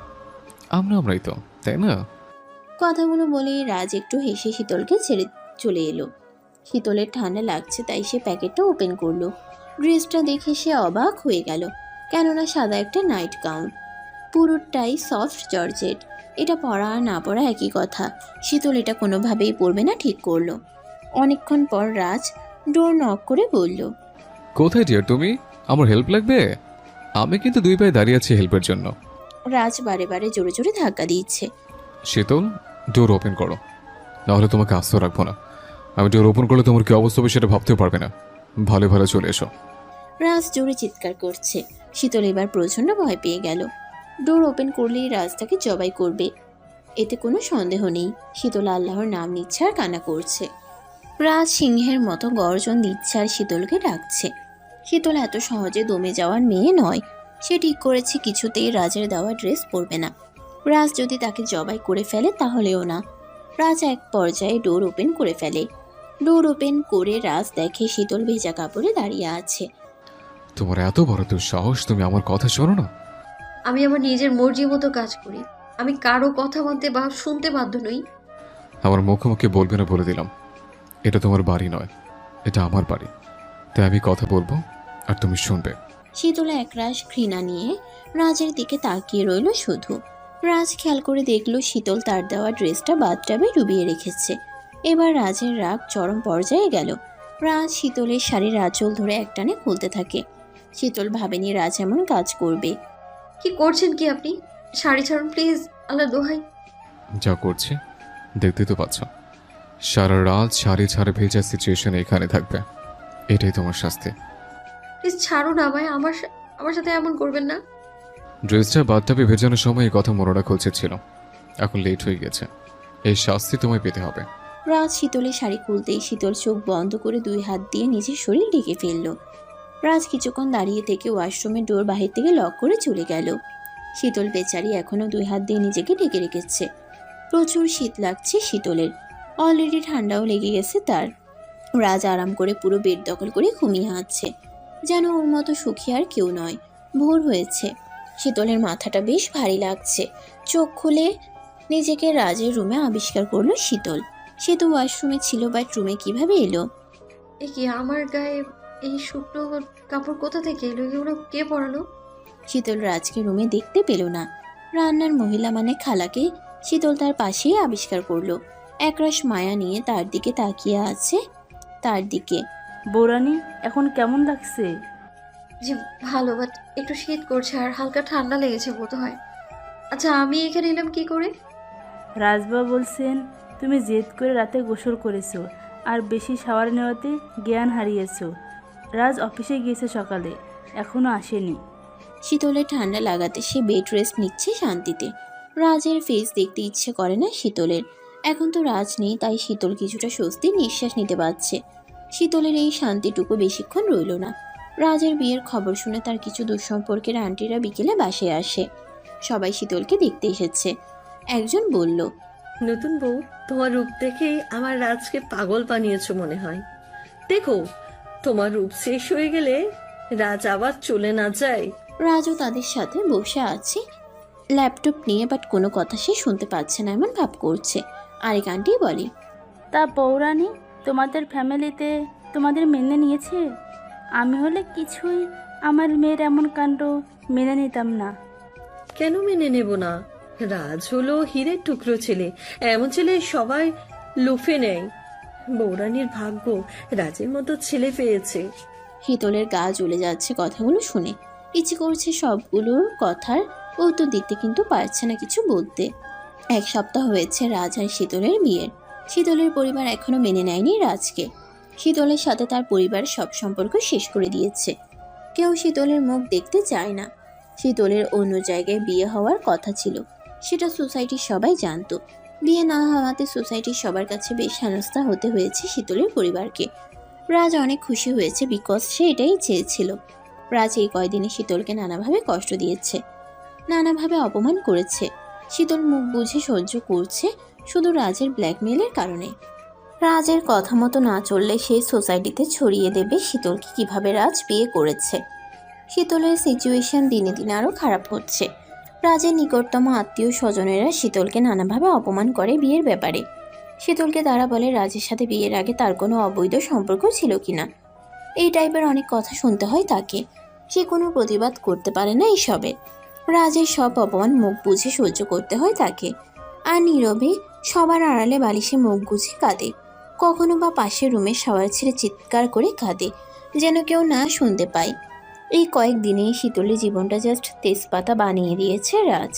আমরাই তো, তাই না? কথাগুলো বলে রাজ একটু হেসে শীতলকে ছেড়ে চলে এলো। শীতলের ঠান্ডা লাগছে তাই সে প্যাকেটটা ওপেন করলো। ড্রেসটা দেখে সে অবাক হয়ে গেল, কেননা সাদা একটা নাইট গাউন, পুরোটাই সফট জর্জেট। এটা পরা আর না পরা একই কথা। শীতল এটা কোনোভাবেই পরবে না ঠিক করলো। অনেকক্ষণ পর রাজ ডোর নক করে বলল। কোথায় ডিয়ার তুমি? আমার হেল্প লাগবে? আমি কিন্তু 2 পায়ে দাঁড়িয়ে আছি হেল্পের জন্য। রাজ বারে বারে জোরে জোরে ধাক্কা দিচ্ছে। শীতল, ডোর ওপেন করো, নাহলে তোমাকে আস্ত রাখবো না। আমি ডোর ওপেন করলে তোমার কি অবস্থা হবে সেটা ভাবতেও পারবে না। ভালো ভালো চলে এসো। রাজ জোরে চিৎকার করছে। শীতল এবার প্রচণ্ড ভয় পেয়ে গেল। ডোর ওপেন করলেই রাজ তাকে জবাই করবে, এতে কোনো সন্দেহ নেই। শীতল আল্লাহর নাম নিচ্ছে আর কান্না করছে। রাজ সিংহের মতো গর্জন দিচ্ছে আর শীতলকে ডাকছে। শীতল এত সহজে দমে যাওয়ার মেয়ে নয়। সে ঠিক করেছে কিছুতেই রাজের দেওয়া ড্রেস পরবে না। রাজ যদি তাকে জবাই করে ফেলে তাহলেও না। রাজ এক পর্যায়ে ডোর ওপেন করে ফেলে। ডোর ওপেন করে রাজ দেখে শীতল ভেজা কাপড়ে দাঁড়িয়ে আছে। তোমার এত বড় দুঃসাহস, তুমি আমার কথা শোনো না? আমি আমার নিজের মর্জি মতো কাজ করি। আমি কারো কথা মানতে বা শুনতে বাধ্য নই। আমার মুখোমুখি বলবে না বলে দিলাম। এটা তোমার বাড়ি নয়, এটা আমার বাড়ি। তাই আমি কথা বলবো আর তুমি শুনবে। শীতল একরাশ ঘৃণা নিয়ে রাজের দিকে তাকিয়ে রইল শুধু। রাজ খেয়াল করে দেখল শীতল তার দেওয়া ড্রেসটা বাথটাবে ডুবিয়ে রেখেছে। এবার রাজের রাগ চরম পর্যায়ে গেল। রাজ শীতলের শাড়ির আঁচল ধরে একটানে খুলতে থাকে। শীতল ভাবেনি রাজ এমন কাজ করবে। কি করছেন কি আপনি? শাড়ি ছাড়ুন প্লিজ, আল্লাহ দোহাই। যা করছে দেখতে তো পাচ্ছ। সারা রাত শাড়ি ছাড়া ভেজা সিচুয়েশন এখানে থাকবে, এটাই তোমার শাস্তি। প্লিজ ছাড়ুন আমায়। আমার সাথে এমন করবেন না। ড্রেসটা বাথটাবে ভেজানোর সময় এই কথা মনে রাখা উচিত ছিল। এখন লেট হয়ে গেছে, এই শাস্তি তোমায় পেতে হবে। রাজ শীতলের শাড়ি খুলতেই শীতল চোখ বন্ধ করে 2 হাত দিয়ে নিজের শরীর ঢেকে ফেলল। রাজ কিছুক্ষণ দাঁড়িয়ে থেকে ওয়াশরুমের ডোর বাহির থেকে লক করে চলে গেল। শীতল বেচারি এখনো 2 হাত দিয়ে নিজেকে ঢেকে রেখেছে। প্রচুর শীত লাগছে শীতলের, অলরেডি ঠান্ডাও লেগে গেছে তার। রাজ আরাম করে পুরো বেড দখল করে ঘুমিয়ে আছে, যেন ওর মতো সুখী আর কেউ নয়। ভোর হয়েছে, শীতলের মাথাটা বেশ ভারী লাগছে। চোখ খুলে নিজেকে রাজের রুমে আবিষ্কার করলো শীতল। সে তো ওয়াশরুমে ছিল, বাট রুমে কিভাবে এলো? এ কি, আমার গায়ে এই শুকনো কাপড় কোথা থেকে এলো? এগুলো কে পরালো? শীতল রাজকে রুমে দেখতে পেল না। রান্নার মহিলা মানে খালাকে শীতল তার পাশেই আবিষ্কার করলো। একরাশ মায়া নিয়ে তার দিকে তাকিয়ে আছে। তার দিকে বৌরানী, এখন কেমন লাগছে? যে ভালো, বাট একটু শীত করছে আর হালকা ঠান্ডা লেগেছে বোধ হয়। আচ্ছা, আমি এখানে এলাম কি করে? রাজবাবু বলছেন তুমি জেদ করে রাতে গোসল করেছো আর বেশি শাওয়ার নেওয়াতে জ্ঞান হারিয়েছো। রাজ অফিসে গিয়েছে সকালে, এখনো আসেনি। শীতলের ঠান্ডা লাগাতে সে বেড রেস্ট নিচ্ছে শান্তিতে। রাজের ফেস দেখতে ইচ্ছে করে না শীতলের। এখন তো রাজ নেই, তাই শীতল কিছুটা স্বস্তির নিঃশ্বাস নিতে পারছে। শীতলের এই শান্তিটুকু বেশিক্ষণ রইল না। রাজের বিয়ের খবর শুনে তার কিছু দুঃসম্পর্কের আন্টিরা বিকেলে বাসায় আসে। সবাই শীতলকে দেখতে এসেছে। একজন বলল, নতুন বউ, তোমার রূপ দেখে আমার রাজকে পাগল বানিয়েছো মনে হয়। দেখো, তোমার রূপ শেষ হয়ে গেলে রাজ আবার চলে না যায়। রাজও তাদের সাথে বসে আছে ল্যাপটপ নিয়ে, বাট কোনো কথা সে শুনতে পাচ্ছে না এমন ভাব করছে। আরেক আন্টি বলে, তা বৌরানী, তোমাদের ফ্যামিলিতে তোমাদের মেনে নিয়েছে? আমি হলে কিছুই আমার মেয়ের এমন কাণ্ড মেনে নিতাম না। কেন মেনে নেব না? রাজ হলো হীরের টুকরো ছেলে, এমন ছেলে সবাই লুফে নেয়। বৌরানীর ভাগ্য রাজের মতো ছেলে পেয়েছে। শীতলের গা জ্বলে যাচ্ছে কথাগুলো শুনে। ইচ্ছে করছে সবগুলোর কথার উত্তর দিতে, কিন্তু পারছে না কিছু বলতে। এক সপ্তাহ হয়েছে রাজ আর শীতলের বিয়ের। শীতলের পরিবার এখনো মেনে নেয়নি রাজকে। শীতলের সাথে তার পরিবার সব সম্পর্ক শেষ করে দিয়েছে। কেউ শীতলের মুখ দেখতে চায় না। শীতলের অন্য জায়গায় বিয়ে হওয়ার কথা ছিল, সেটা সোসাইটির সবাই জানতো। বিয়ে না হওয়াতে সোসাইটির সবার কাছে বেশ হেনস্থা হতে হয়েছে শীতলের পরিবারকে। রাজ অনেক খুশি হয়েছে, বিকজ সে এটাই চেয়েছিল। রাজ এই কয়দিনে শীতলকে নানাভাবে কষ্ট দিয়েছে, নানাভাবে অপমান করেছে। শীতল মুখ বুঝে সহ্য করছে শুধু রাজের ব্ল্যাকমেইলের কারণে। রাজের কথা মতো না চললে সেই সোসাইটিতে ছড়িয়ে দেবে শীতলকে কিভাবে রাজ বিয়ে করেছে। শীতলের সিচুয়েশন দিনে দিনে আরও খারাপ হচ্ছে। রাজের নিকটতম আত্মীয় স্বজনেরা শীতলকে নানাভাবে অপমান করে বিয়ের ব্যাপারে। শীতলকে তারা বলে রাজের সাথে বিয়ের আগে তার কোনো অবৈধ সম্পর্ক ছিল কিনা। এই টাইপের অনেক কথা শুনতে হয় তাকে। সে কোনো প্রতিবাদ করতে পারে না এসবে। রাজের সব অপমান মুখ বুঝে সহ্য করতে হয় তাকে। আর নীরবে সবার আড়ালে বালিশে মুখ গুজে কাঁদে। কখনো বা পাশের রুমে শাওয়ার ছেড়ে চিৎকার করে কাঁদে, যেন কেউ না শুনতে পায়। এই কয়েকদিনেই শীতলের জীবনটা জাস্ট তেজপাতা বানিয়ে দিয়েছে রাজ।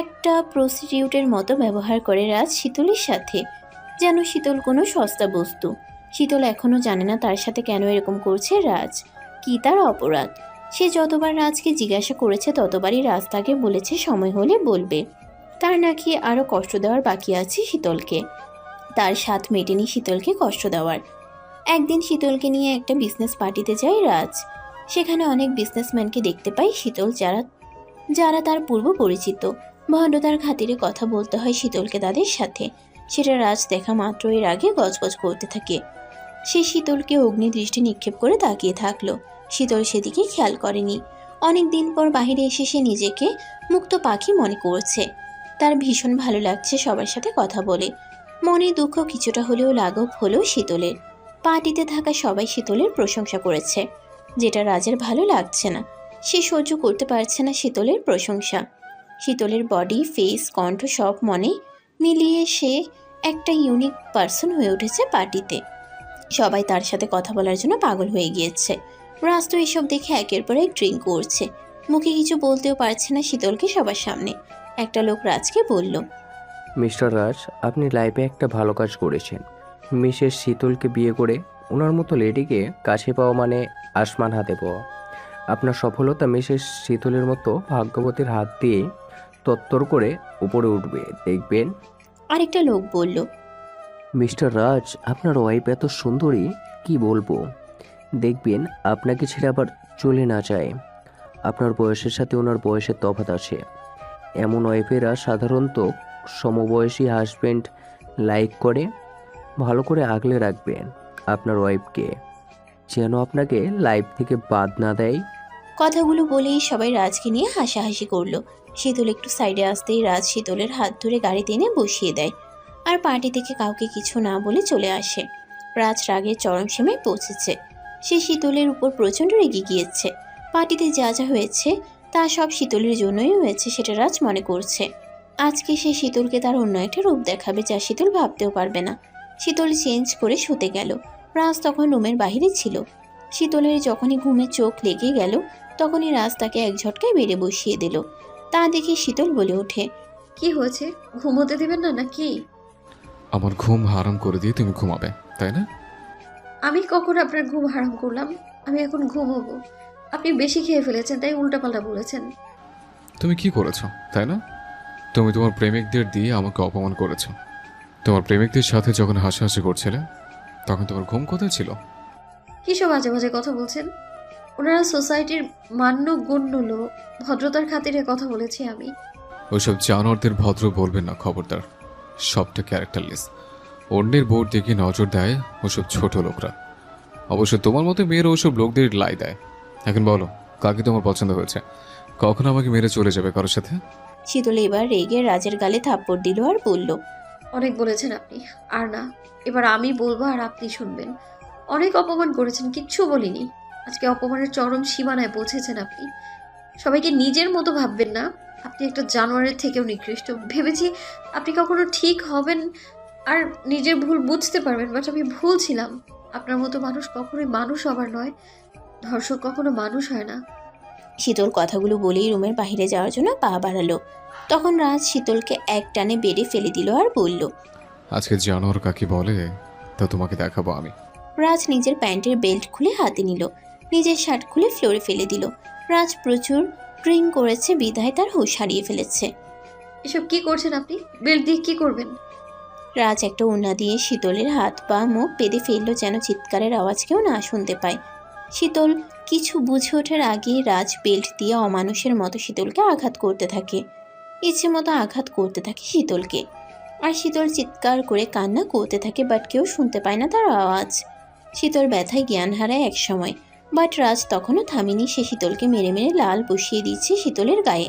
একটা প্রস্টিটিউটের মতো ব্যবহার করে রাজ শীতলের সাথে, যেন শীতল কোনো সস্তা বস্তু। শীতল এখনও জানে না তার সাথে কেন এরকম করছে রাজ, কি তার অপরাধ। সে যতবার রাজকে জিজ্ঞাসা করেছে ততবারই রাজ তাকে বলেছে সময় হলে বলবে। তার নাকি আরও কষ্ট দেওয়ার বাকি আছে শীতলকে। তার স্বাদ মেটেনি শীতলকে কষ্ট দেওয়ার। একদিন শীতলকে নিয়ে একটা বিজনেস পার্টিতে যায় রাজ। সেখানে অনেক বিজনেসম্যানকে দেখতে পায় শীতল, যারা তার পূর্ব পরিচিত। ভণ্ডতার খাতিরে কথা বলতে হয় শীতলকে তাদের সাথে। সেটা রাজ দেখা মাত্র এর আগে গজগজ করতে থাকে। সে শীতলকে অগ্নিদৃষ্টি নিক্ষেপ করে তাকিয়ে থাকলো। শীতল সেদিকে খেয়াল করেনি। অনেক দিন পর বাইরে এসে সে নিজেকে মুক্ত পাখি মনে করছে। তার ভীষণ ভালো লাগছে সবার সাথে কথা বলে। মনে দুঃখ কিছুটা হলেও লাঘব হলো শীতলের। পার্টিতে থাকা সবাই শীতলের প্রশংসা করেছে, যেটা রাজের ভালো লাগছে না। সে সহ্য করতে পারছে না শীতলের প্রশংসা। শীতলের বডি, ফেস, কণ্ঠ সব মনে মিলিয়ে সে একটা ইউনিক পার্সন হয়ে উঠেছে পার্টিতে। সবাই তার সাথে কথা বলার জন্য পাগল হয়ে গিয়েছে। রাজ তো এসব দেখে একের পর এক ড্রিঙ্ক করছে। মুখে কিছু বলতেও পারছে না শীতলকে সবার সামনে। একটা লোক রাজকে বলল, মিস্টার রাজ, আপনি লাইফে একটা ভালো কাজ করেছেন। মিসেস শীতলকে বিয়ে করে ওনার মতো লেডিকে কাছে পাওয়া মানে আসমান হাতে পাওয়া। আপনার সফলতা মিসেস শীতলের মতো ভাগ্যবতীর হাত দিয়ে তত্তর করে উপরে উঠবে, দেখবেন। আরেকটা লোক বলল, মিস্টার রাজ, আপনার ওয়াইফ এত সুন্দরী, কি বলবো। দেখবেন আপনাকে ছেড়ে আবার চলে না যায়। আপনার বয়সের সাথে ওনার বয়সের তফাৎ আছে। এমন ওয়াইফেরা সাধারণত সমবয়সী হাজব্যান্ড লাইক করে। ভালো করে আগলে রাখবেন আপনার ওয়াইফকে, যেন আপনাকে লাইফ থেকে বাদ না দেয়। কথাগুলো বলেই সবাই রাজকে নিয়ে হাসাহাসি করলো। শীতল একটু সাইডে আসতেই রাজ শীতলের হাত ধরে গাড়িতে এনে বসিয়ে দেয় আর পার্টি থেকে কাউকে কিছু না বলে চলে আসে। রাজ রাগের চরম সীমায় পৌঁছেছে। সে শীতলের উপর প্রচণ্ড রেগে গিয়েছে। পার্টিতে যা যা হয়েছে তা সব শীতলের জন্যই হয়েছে সেটা রাজ মনে করছে। আজকে সে শীতলকে তার অন্য একটা রূপ দেখাবে, যা শীতল ভাবতেও পারবে না। শীতল চেঞ্জ করে শুতে গেল। রাজ তখন রুমের বাইরে ছিল। শীতলের যখনই ঘুমে চোখ লেগে গেল তখনই রাজ তাকে এক ঝটকায় বেড়ে বসিয়ে দিল। তা দেখে শীতল বলে ওঠে, কি হয়েছে? ঘুমোতে দিবেন না নাকি? আমার ঘুম হারাম করে দিয়ে তুমি ঘুমাবে, তাই না? আমি কখন আপনার ঘুম হারাম করলাম? আমি এখন ঘুমোবো। আপনি বেশি খেয়ে ফেলেছেন তাই উল্টাপাল্টা বলেছেন। তুমি কি করেছো, তাই না? তুমি তোমার প্রেমিকদের দিয়ে আমাকে অপমান করেছো। তোমার প্রেমিকদের সাথে যখন হাসাহাসি করছিলে তখন তোমার ঘুম কোথায় ছিল? কিসব বাজে বাজে কথা বলছেন? ওনারা সোসাইটির মান্য গণ্য লোক, ভদ্রতার খাতিরে কথা বলেছি আমি। ওইসব জানোয়ারদের ভদ্র বলবেন না, খবরদার। সবটা ক্যারেক্টারলেস। অন্যের বোর্ড দেখে নজর দেয় ওসব ছোট লোকরা। অবশ্য তোমার মতো মেয়েরা ওসব লোকদের লাই দেয়। এখন বলো, কাকে তোমার পছন্দ হয়েছে? কখন আমাকে মেরে চলে যাবে কারোর সাথে? শীতল এবার রেগে রাজের গালে থাপ্পড় দিল আর বলল, অনেক বলেছেন আপনি, আর না। এবার আমি বলবো আর আপনি শুনবেন। অনেক অপমান করেছেন, কিচ্ছু বলিনি। আজকে অপমানের চরম সীমানায় পৌঁছেছেন আপনি। সবাইকে নিজের মতো ভাববেন না। আপনি একটা জানোয়ারের থেকেও নিকৃষ্ট। ভেবেছি আপনি কখনো ঠিক হবেন আর নিজের ভুল বুঝতে পারবেন, বাট আমি ভুল ছিলাম। আপনার মতো মানুষ কখনোই মানুষ হবার নয়। ধর্ষক কখনো মানুষ হয় না। শীতল কথাগুলো বলেই রুমের বাইরে যাওয়ার জন্য পা বাড়ালো। তখন রাজ শীতলকে এক টানে বেডে ফেলে দিল আর বলল, আজকে জানোয়ার কাকে বলে তা তোমাকে দেখাবো আমি। রাজ নিজের প্যান্টের বেল্ট খুলে হাতে নিল, নিজের শার্ট খুলে ফ্লোরে ফেলে দিল। রাজ প্রচুর ড্রিঙ্ক করেছে বিধায় তার হুঁশ হারিয়ে ফেলেছে। এসব কি করছেন আপনি? বেল্ট দিয়ে কি করবেন? রাজ একটা ওড়না দিয়ে শীতলের হাত পা মুখ বেঁধে ফেললো যেন চিৎকারের আওয়াজ কেউ না শুনতে পায়। শীতল কিছু বুঝে ওঠার আগেই রাজ বেল্ট দিয়ে অমানুষের মতো শীতলকে আঘাত করতে থাকে, ইচ্ছে মতো আঘাত করতে থাকে শীতলকে। আর শীতল চিৎকার করে কান্না করতে থাকে, বাট কেউ শুনতে পায় না তার আওয়াজ। শীতল ব্যথায় জ্ঞান হারায় এক সময়, বাট রাজ তখনও থামেনি। সে শীতলকে মেরে মেরে লাল বসিয়ে দিচ্ছে শীতলের গায়ে।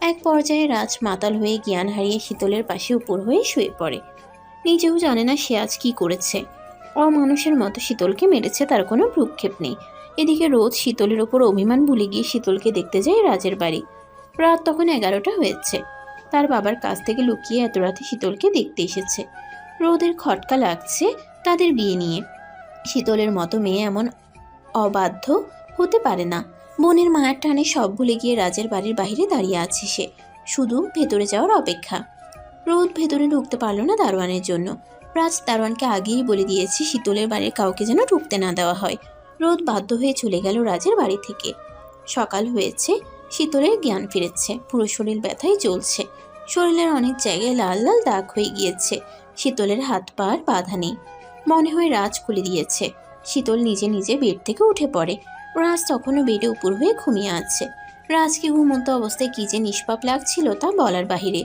এক পর্যায়ে রাজ মাতাল হয়ে জ্ঞান হারিয়ে শীতলের পাশে উপর হয়ে শুয়ে পড়ে। নিজেও জানে না সে আজ কি করেছে। অমানুষের মতো শীতলকে মেরেছে, তার কোনো ভ্রুক্ষেপ নেই। এদিকে রোজ শীতলের ওপর অভিমান ভুলে গিয়ে শীতলকে দেখতে যায় রাজের বাড়ি। রাত তখন 11টা হয়েছে। তার বাবার কাছ থেকে লুকিয়ে এত রাতে শীতলকে দেখতে এসেছে। রোদের খটকা লাগছে তাদের বিয়ে নিয়ে। শীতলের মতো মেয়ে এমন অবাধ্য হতে পারে না। বোনের মায়ের টানে সব ভুলে গিয়ে রাজের বাড়ির বাইরে দাঁড়িয়ে আছে সে, শুধু ভেতরে যাওয়ার অপেক্ষা। রোদ ভেতরে ঢুকতে পারল না দারোয়ানের জন্য। রাজ দারোয়ানকে আগেই বলে দিয়েছে শীতলের বাড়ির কাউকে যেন ঢুকতে না দেওয়া হয়। রোদ বাধ্য হয়ে চলে গেল রাজের বাড়ি থেকে। সকাল হয়েছে, শীতলের জ্ঞান ফিরেছে, পুরো শরীর ব্যথায় জ্বলছে। শরীরের অনেক জায়গায় লাল লাল দাগ হয়ে গিয়েছে। শীতলের হাত পা আর বাঁধা নেই, মনে হয় রাজ খুলে দিয়েছে। শীতল নিজে নিজে বেড থেকে উঠে পড়ে। রাজ তখনও বেডে উপর হয়ে ঘুমিয়ে আছে। রাজকে ঘুমন্ত অবস্থায় কী যে নিষ্পাপ লাগছিল তা বলার বাহিরে,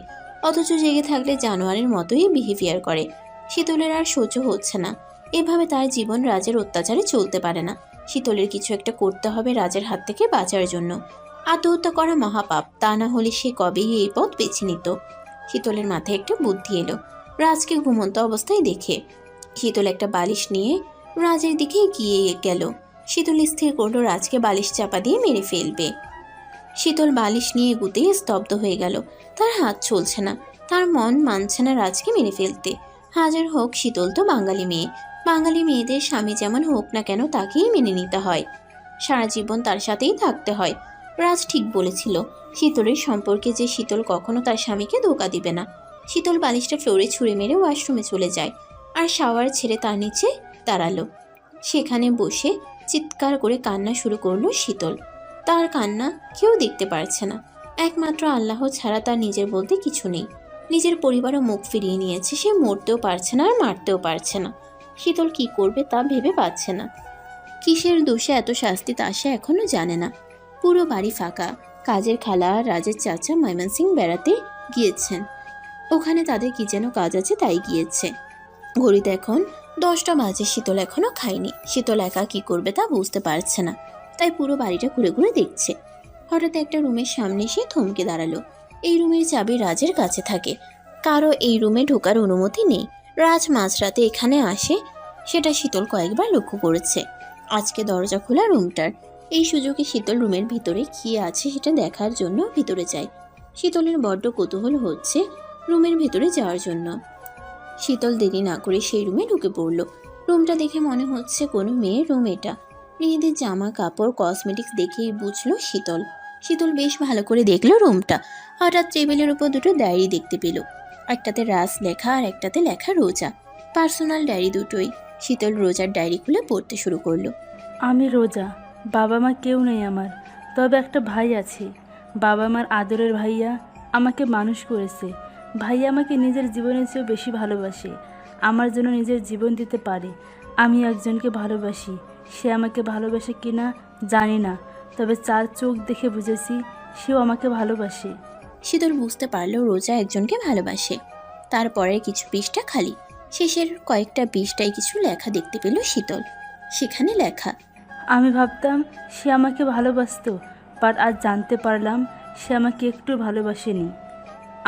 অথচ জেগে থাকলে জানোয়ারের মতোই বিহেভিয়ার করে। শীতলের আর সহ্য হচ্ছে না, এভাবে তার জীবন রাজের অত্যাচারে চলতে পারে না। শীতলের কিছু একটা করতে হবে রাজের হাত থেকে বাঁচার জন্য। আত্মহত্যা করা মহাপাপ, তা না হলে সে কবেই এই পথ বেছে নিত। শীতলের মাথায় একটা বুদ্ধি এলো। রাজকে ঘুমন্ত অবস্থায় দেখে শীতল একটা বালিশ নিয়ে রাজের দিকে এগিয়ে গেল। শীতল স্থির করলো রাজকে বালিশ চাপা দিয়ে মেরে ফেলবে। শীতল বালিশ নিয়ে এগুতেই স্তব্ধ হয়ে গেল। তার হাত চলছে না, তার মন মানছে না রাজকে মেরে ফেলতে। হাজার হোক শীতল তো বাঙালি মেয়ে। বাঙালি মেয়েদের স্বামী যেমন হোক না কেন তাকেই মেনে নিতে হয়, সারা জীবন তার সাথেই থাকতে হয়। রাজ ঠিক বলেছিল, শীতলের সম্পর্কে যে শীতল কখনো তার স্বামীকে ধোকা দিবে না। শীতল বালিশটা ফ্লোরে ছুঁড়ে মেরে ওয়াশরুমে চলে যায় আর শাওয়ার ছেড়ে তার নিচে দাঁড়ালো। সেখানে বসে চিৎকার করে কান্না শুরু করলো শীতল। তার কান্না কেউ দেখতে পারছে না, একমাত্র আল্লাহ ছাড়া তার নিজের বলতে কিছু নেই। নিজের পরিবারও মুখ ফিরিয়ে নিয়েছে, সে মরতেও পারছে না আর মারতেও পারছে না। শীতল কি করবে তা ভেবে পাচ্ছে না। কিসের দোষে এত শাস্তি তা সে এখনো জানে না। পুরো বাড়ি ফাঁকা। কাজের খালা আর রাজের চাচা ময়মনসিং বেড়াতে গিয়েছেন, ওখানে তাদের কি যেন কাজ আছে তাই গিয়েছে। ঘড়িতে এখন 10টা বাজে। শীতল এখনো খায়নি। শীতল একা কি করবে তা বুঝতে পারছে না, তাই পুরো বাড়িটা ঘুরে ঘুরে দেখছে। হঠাৎ একটা রুমের সামনে সে থমকে দাঁড়ালো। এই রুমের চাবি রাজের কাছে থাকে, কারো এই রুমে ঢোকার অনুমতি নেই। রাজ মাঝরাতে এখানে আসে, সেটা শীতল কয়েকবার লক্ষ্য করেছে। আজকে দরজা খোলা রুমটার। এই সুযোগে শীতল রুমের ভিতরে কি আছে সেটা দেখার জন্য ভিতরে যায়। শীতলের বড্ড কৌতূহল হচ্ছে রুমের ভিতরে যাওয়ার জন্য। শীতল দেরি না করে সেই রুমে ঢুকে পড়ল। রুমটা দেখে মনে হচ্ছে কোনো মেয়ের রুম এটা। মেয়েদের জামা কাপড় কসমেটিক্স দেখেই বুঝলো শীতল। শীতল বেশ ভালো করে দেখলো রুমটা। হঠাৎ টেবিলের উপর দুটো ডায়েরি দেখতে পেল, একটাতে রাজ লেখা আর একটাতে লেখা রোজা। পার্সোনাল ডায়েরি দুটোই। শীতল রোজার ডায়েরি খুলে পড়তে শুরু করলো। আমি রোজা, বাবা মা কেউ নেই আমার, তবে একটা ভাই আছে। বাবা মার আদরের ভাইয়া আমাকে মানুষ করেছে। ভাইয়া আমাকে নিজের জীবনের চেয়েও বেশি ভালোবাসে, আমার জন্য নিজের জীবন দিতে পারে। আমি একজনকে ভালোবাসি, সে আমাকে ভালোবাসে কিনা জানি না, তবে 4 চোখ দেখে বুঝেছি সেও আমাকে ভালোবাসে। শীতল বুঝতে পারলো রোজা একজনকে ভালোবাসে। তারপরে কিছু পৃষ্ঠা খালি, শেষের কয়েকটা পৃষ্ঠায় কিছু লেখা দেখতে পেল শীতল। সেখানে লেখা, আমি ভাবতাম সে আমাকে ভালোবাসতো, বাট আজ জানতে পারলাম সে আমাকে একটু ভালোবাসেনি।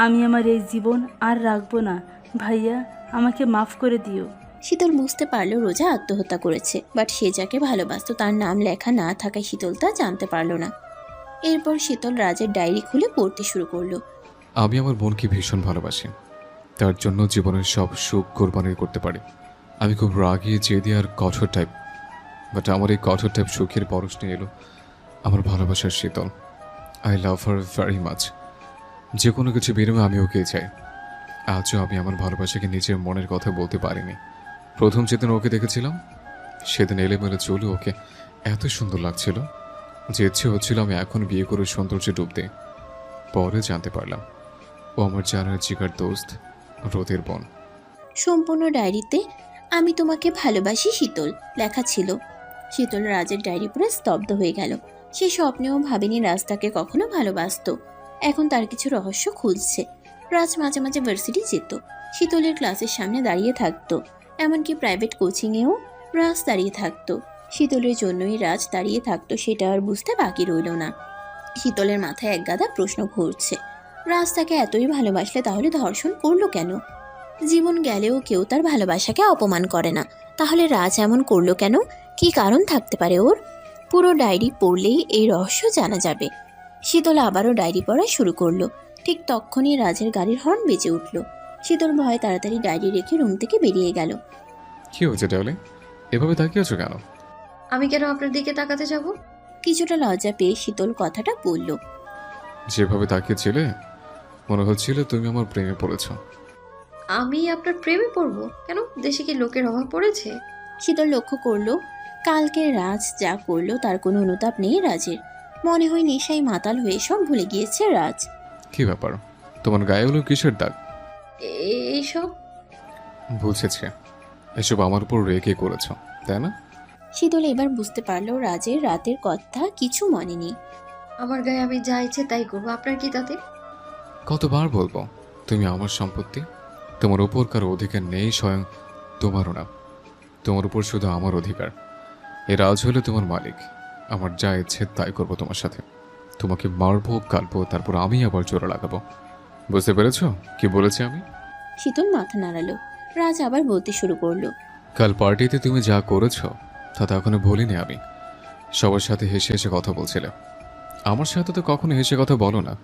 আমি আমার এই জীবন আর রাখবো না, ভাইয়া আমাকে মাফ করে দিও। শীতল বুঝতে পারলো রোজা আত্মহত্যা করেছে, বাট সে যাকে ভালোবাসতো তার নাম লেখা না থাকায় শীতল তা জানতে পারলো না। এরপর শীতল রাজের ডায়েরি খুলে পড়তে শুরু করলো। আমি আমার বোনকে ভীষণ ভালোবাসি, তার জন্য জীবনের সব সুখ কোরবানি করতে পারি। আমি খুব রাগী, জেদি আর কঠোর টাইপ, বাট আমার এই কঠোর টাইপ সুখের পরশ নিয়ে এলো আমার ভালোবাসার শীতল। I love her very much. যে কোনো কিছু বিনিময়ে আমি ওকে চাই। আজও আমি আমার ভালোবাসাকে নিজের মনের কথা বলতে পারিনি। প্রথম যেদিন ওকে দেখেছিলাম সেদিন এলেমেলে চলে ওকে এত সুন্দর লাগছিল যে ইচ্ছে হচ্ছিল আমি এখন বিয়ে করে সৌন্দর্যে ডুব দিই। পরে জানতে পারলাম ও আমার জানার জিগার দোস্ত, রোদের বোন। সম্পূর্ণ ডায়েরিতে আমি তোমাকে ভালোবাসি শীতল লেখা ছিল। শীতল রাজের ডায়েরি পড়ে স্তব্ধ হয়ে গেল। সে স্বপ্নেও ভাবেনি রাজ তাকে কখনো ভালোবাসতো। এখন তার কিছু রহস্য খুলছে। রাজ মাঝে মাঝে ভার্সিটি যেত, শীতলের ক্লাসের সামনে দাঁড়িয়ে থাকতো। এমনকি প্রাইভেট কোচিংয়েও রাজ দাঁড়িয়ে থাকতো। শীতলের জন্যই রাজ দাঁড়িয়ে থাকতো সেটা আর বুঝতে বাকি রইল না। শীতলের মাথায় একগাদা প্রশ্ন ঘুরছে। রাজ তাকে এতই ভালোবাসলে তাহলে ধর্ষণ করলো কেন? জীবন গেলেও কেউ তার ভালোবাসাকে অপমান করে না, তাহলে রাজ এমন করলো কেন? কি কারণ থাকতে পারে ওর? পুরো ডায়েরি পড়লেই এই রহস্য জানা যাবে। শীতল আবারও ডায়েরি পড়া শুরু করলো। ঠিক তখনই রাজের গাড়ির হর্ন বেজে উঠল। শীতল ভয়ে তাড়াতাড়ি ডায়েরি রেখে রুম থেকে বেরিয়ে গেল। কি হয়েছে ডার্লিং, এভাবে তাকিয়েছো কেন? আমি কেন আপনার দিকে তাকাতে যাব? কিছুটা লজ্জা পেয়ে শীতল কথাটা বলল। যেভাবে তাকিয়েছিলে মনে হচ্ছিল তুমি আমার প্রেমে পড়েছো। আমি আপনার প্রেমে পড়বো কেন? দেশে কি লোকের অভাব পড়েছে? শীতল লক্ষ্য করলো কালকে রাজ যা করলো তার কোনো অনুতাপ নেই রাজের। মনে হয় নেশায় মাতাল হয়ে সব ভুলে গিয়েছে রাজ। কি ব্যাপার, তোমার গায়ে হলো কিসের দাগ? এইসব বুঝেছে, এসব আমার উপর রেগে করেছো তাই না? শীতল এবার বুঝতে পারলো রাজের রাতের কথা কিছু মনে নেই। আমার গায়ে আমি যা ইচ্ছে তাই করবো, আপনার কি তাতে? কতবার বলবো তুমি আমার সম্পত্তি, তোমার উপর কারো অধিকার নেই, স্বয়ং তোমারও না। তোমার উপর শুধু আমার অধিকার। এ রাজ হলে তোমার মালিক, আমার যা ইচ্ছে তাই করবো তোমার সাথে। তোমাকে মারবো, কাটবো, তারপর আমি আবার জোড়া লাগাবো। বুঝতে পেরেছো কি বলেছি আমি? শীতল মাথা নাড়ালো। রাজ আবার বলতে শুরু করলো। কাল পার্টিতে তুমি যা করেছো তা তো এখনো ভুলিনি আমি। সবার সাথে হেসে হেসে কথা বলছিলে, আমার সাথে তো কখনো হেসে কথা বলো না।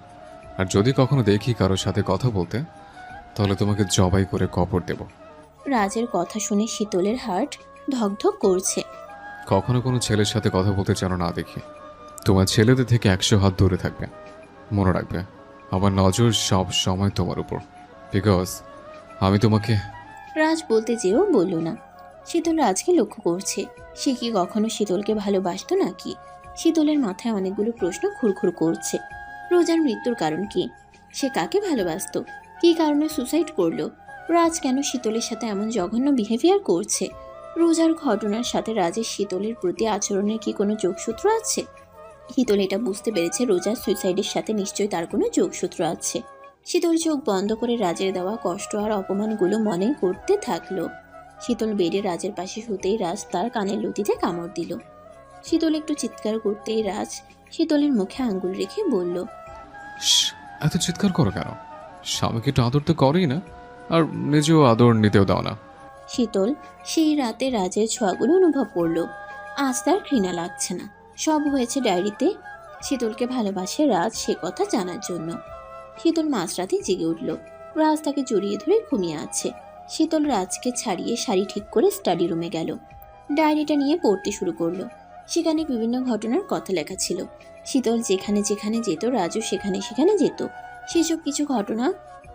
আর যদি কখনো দেখি কারোর সাথে কথা বলতে তাহলে তোমাকে জবাই করে কবর দেব। রাজের কথা শুনে শীতলের হার্ট ধকধক করছে। কখনো কোনো ছেলের সাথে কথা বলতে যেন না দেখি। তোমার ছেলেদের থেকে 100 হাত দূরে থাকবে। মনে রাখবে আমার নজর সব সময় তোমার উপর, বিকজ আমি তোমাকে। রাজ বলতে যেও বলল না। শীতল রাজকে লক্ষ্য করছে। সে কি কখনো শীতলকে ভালোবাসতো নাকি? শীতলের মাথায় অনেকগুলো প্রশ্ন ঘুরঘুর করছে। রোজার মৃত্যুর কারণ কি? সে কাকে ভালোবাসতো? কি কারণে সুসাইড করলো? রাজ কেন শীতলের সাথে এমন জঘন্য বিহেভিয়ার করছে? রোজার ঘটনার সাথে রাজের শীতলের প্রতি আচরণের কি কোনো যোগসূত্র আছে? শীতল এটা বুঝতে পেরেছে রোজার সুইসাইডের সাথে নিশ্চয়ই তার কোনো যোগসূত্র আছে। শীতল চোখ বন্ধ করে রাজের দেওয়া কষ্ট আর অপমানগুলো মনে করতে থাকলো। শীতল বেডে রাজের পাশে শুতেই রাজ তার কানের লতিতে কামড় দিল। শীতল একটু চিৎকার করতেই রাজ শীতলের মুখে আঙ্গুল রেখে বলল, শ্, এত চিৎকার করো কেন? স্বামীকে একটু আদর তো করেই না, আর নিজেও আদর নিতেও দাও না। শীতল সেই রাতে রাজের ছোঁয়াগুলো অনুভব করলো। আজ তার ঘৃণা লাগছে না। সব হয়েছে ডায়েরিতে। শীতলকে ভালোবাসে রাজ সে কথা জানার জন্য। শীতল মাঝরাতে জেগে উঠল। রাজ তাকে জড়িয়ে ধরে ঘুমিয়ে আছে। শীতল রাজকে ছাড়িয়ে শাড়ি ঠিক করে স্টাডি রুমে গেল। ডায়েরিটা নিয়ে পড়তে শুরু করলো। সেখানে বিভিন্ন ঘটনার কথা লেখা ছিল। শীতল যেখানে যেখানে যেত রাজু সেখানে সেখানে যেত। সেসব কিছু ঘটনা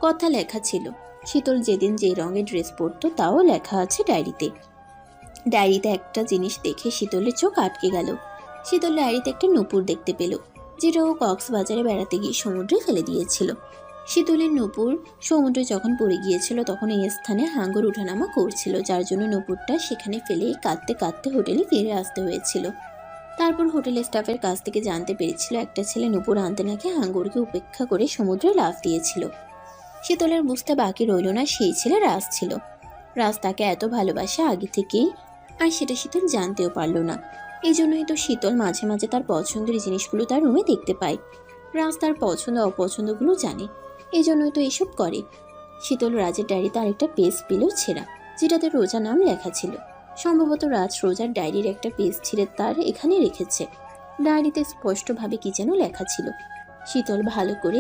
কথা লেখা ছিল। শীতল যেদিন যে রঙের ড্রেস পরতো তাও লেখা আছে ডায়েরিতে। ডায়েরিতে একটা জিনিস দেখে শীতলের চোখ আটকে গেল। শীতল ডায়েরিতে একটা নূপুর দেখতে পেল, যেটা ও কক্সবাজারে বেড়াতে গিয়ে সমুদ্রে ফেলে দিয়েছিল। শীতলের নূপুর সমুদ্রে যখন পড়ে গিয়েছিল তখন এই স্থানে হাঙ্গর উঠানামা করছিল, যার জন্য নূপুরটা সেখানে ফেলে কাঁদতে কাঁদতে হোটেলে ফিরে আসতে হয়েছিল। তারপর হোটেল স্টাফের কাছ থেকে জানতে পেরেছিল একটা ছেলে নূপুর আনতে নাকি হাঙ্গরকে উপেক্ষা করে সমুদ্রে লাফ দিয়েছিল। শীতলের বুঝতে বাকি রইল না সেই ছেলে রাজ ছিল। রাজ তাকে এত ভালোবাসে আগে থেকেই, আর সেটা শীতল জানতেও পারল না। এই জন্যই তো শীতল মাঝে মাঝে তার পছন্দের জিনিসগুলো তার রুমে দেখতে পায়। রাজ তার পছন্দ অপছন্দগুলো জানে, এই জন্যই তো এসব করে। শীতল রাজের ডায়েরিতে আরেকটা পেজ পেল ছেঁড়া, যেটাতে রোজা নাম লেখা ছিল। সম্ভবত রাজ রোজার ডায়েরির একটা পেজ ছিঁড়ে তার এখানে রেখেছে। ডায়েরিতে স্পষ্টভাবে কি যেন লেখা ছিল। শীতল ভালো করে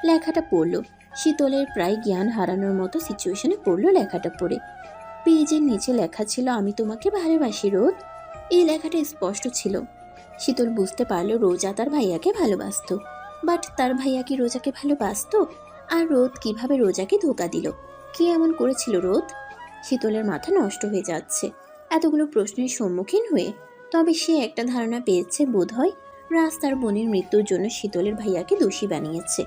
লেখাটা পড়ল। শীতলের প্রায় জ্ঞান হারানোর মতো সিচুয়েশনে পড়লো লেখাটা পড়ে। পেজের নিচে লেখা ছিল, আমি তোমাকে ভালোবাসি রোদ। এই লেখাটা স্পষ্ট ছিল। শীতল বুঝতে পারলো রোজা তার ভাইয়াকে ভালোবাসতো। বাট তার ভাইয়া কি রোজাকে ভালোবাসতো? আর রোদ কিভাবে রোজাকে ধোকা দিল? কি এমন করেছিল রোদ? শীতলের মাথা নষ্ট হয়ে যাচ্ছে এতগুলো প্রশ্নের সম্মুখীন হয়ে। তবে সে একটা ধারণা পেয়েছে, বোধহয় রাজ তার বোনের মৃত্যুর জন্য শীতলের ভাইয়াকে দোষী বানিয়েছে,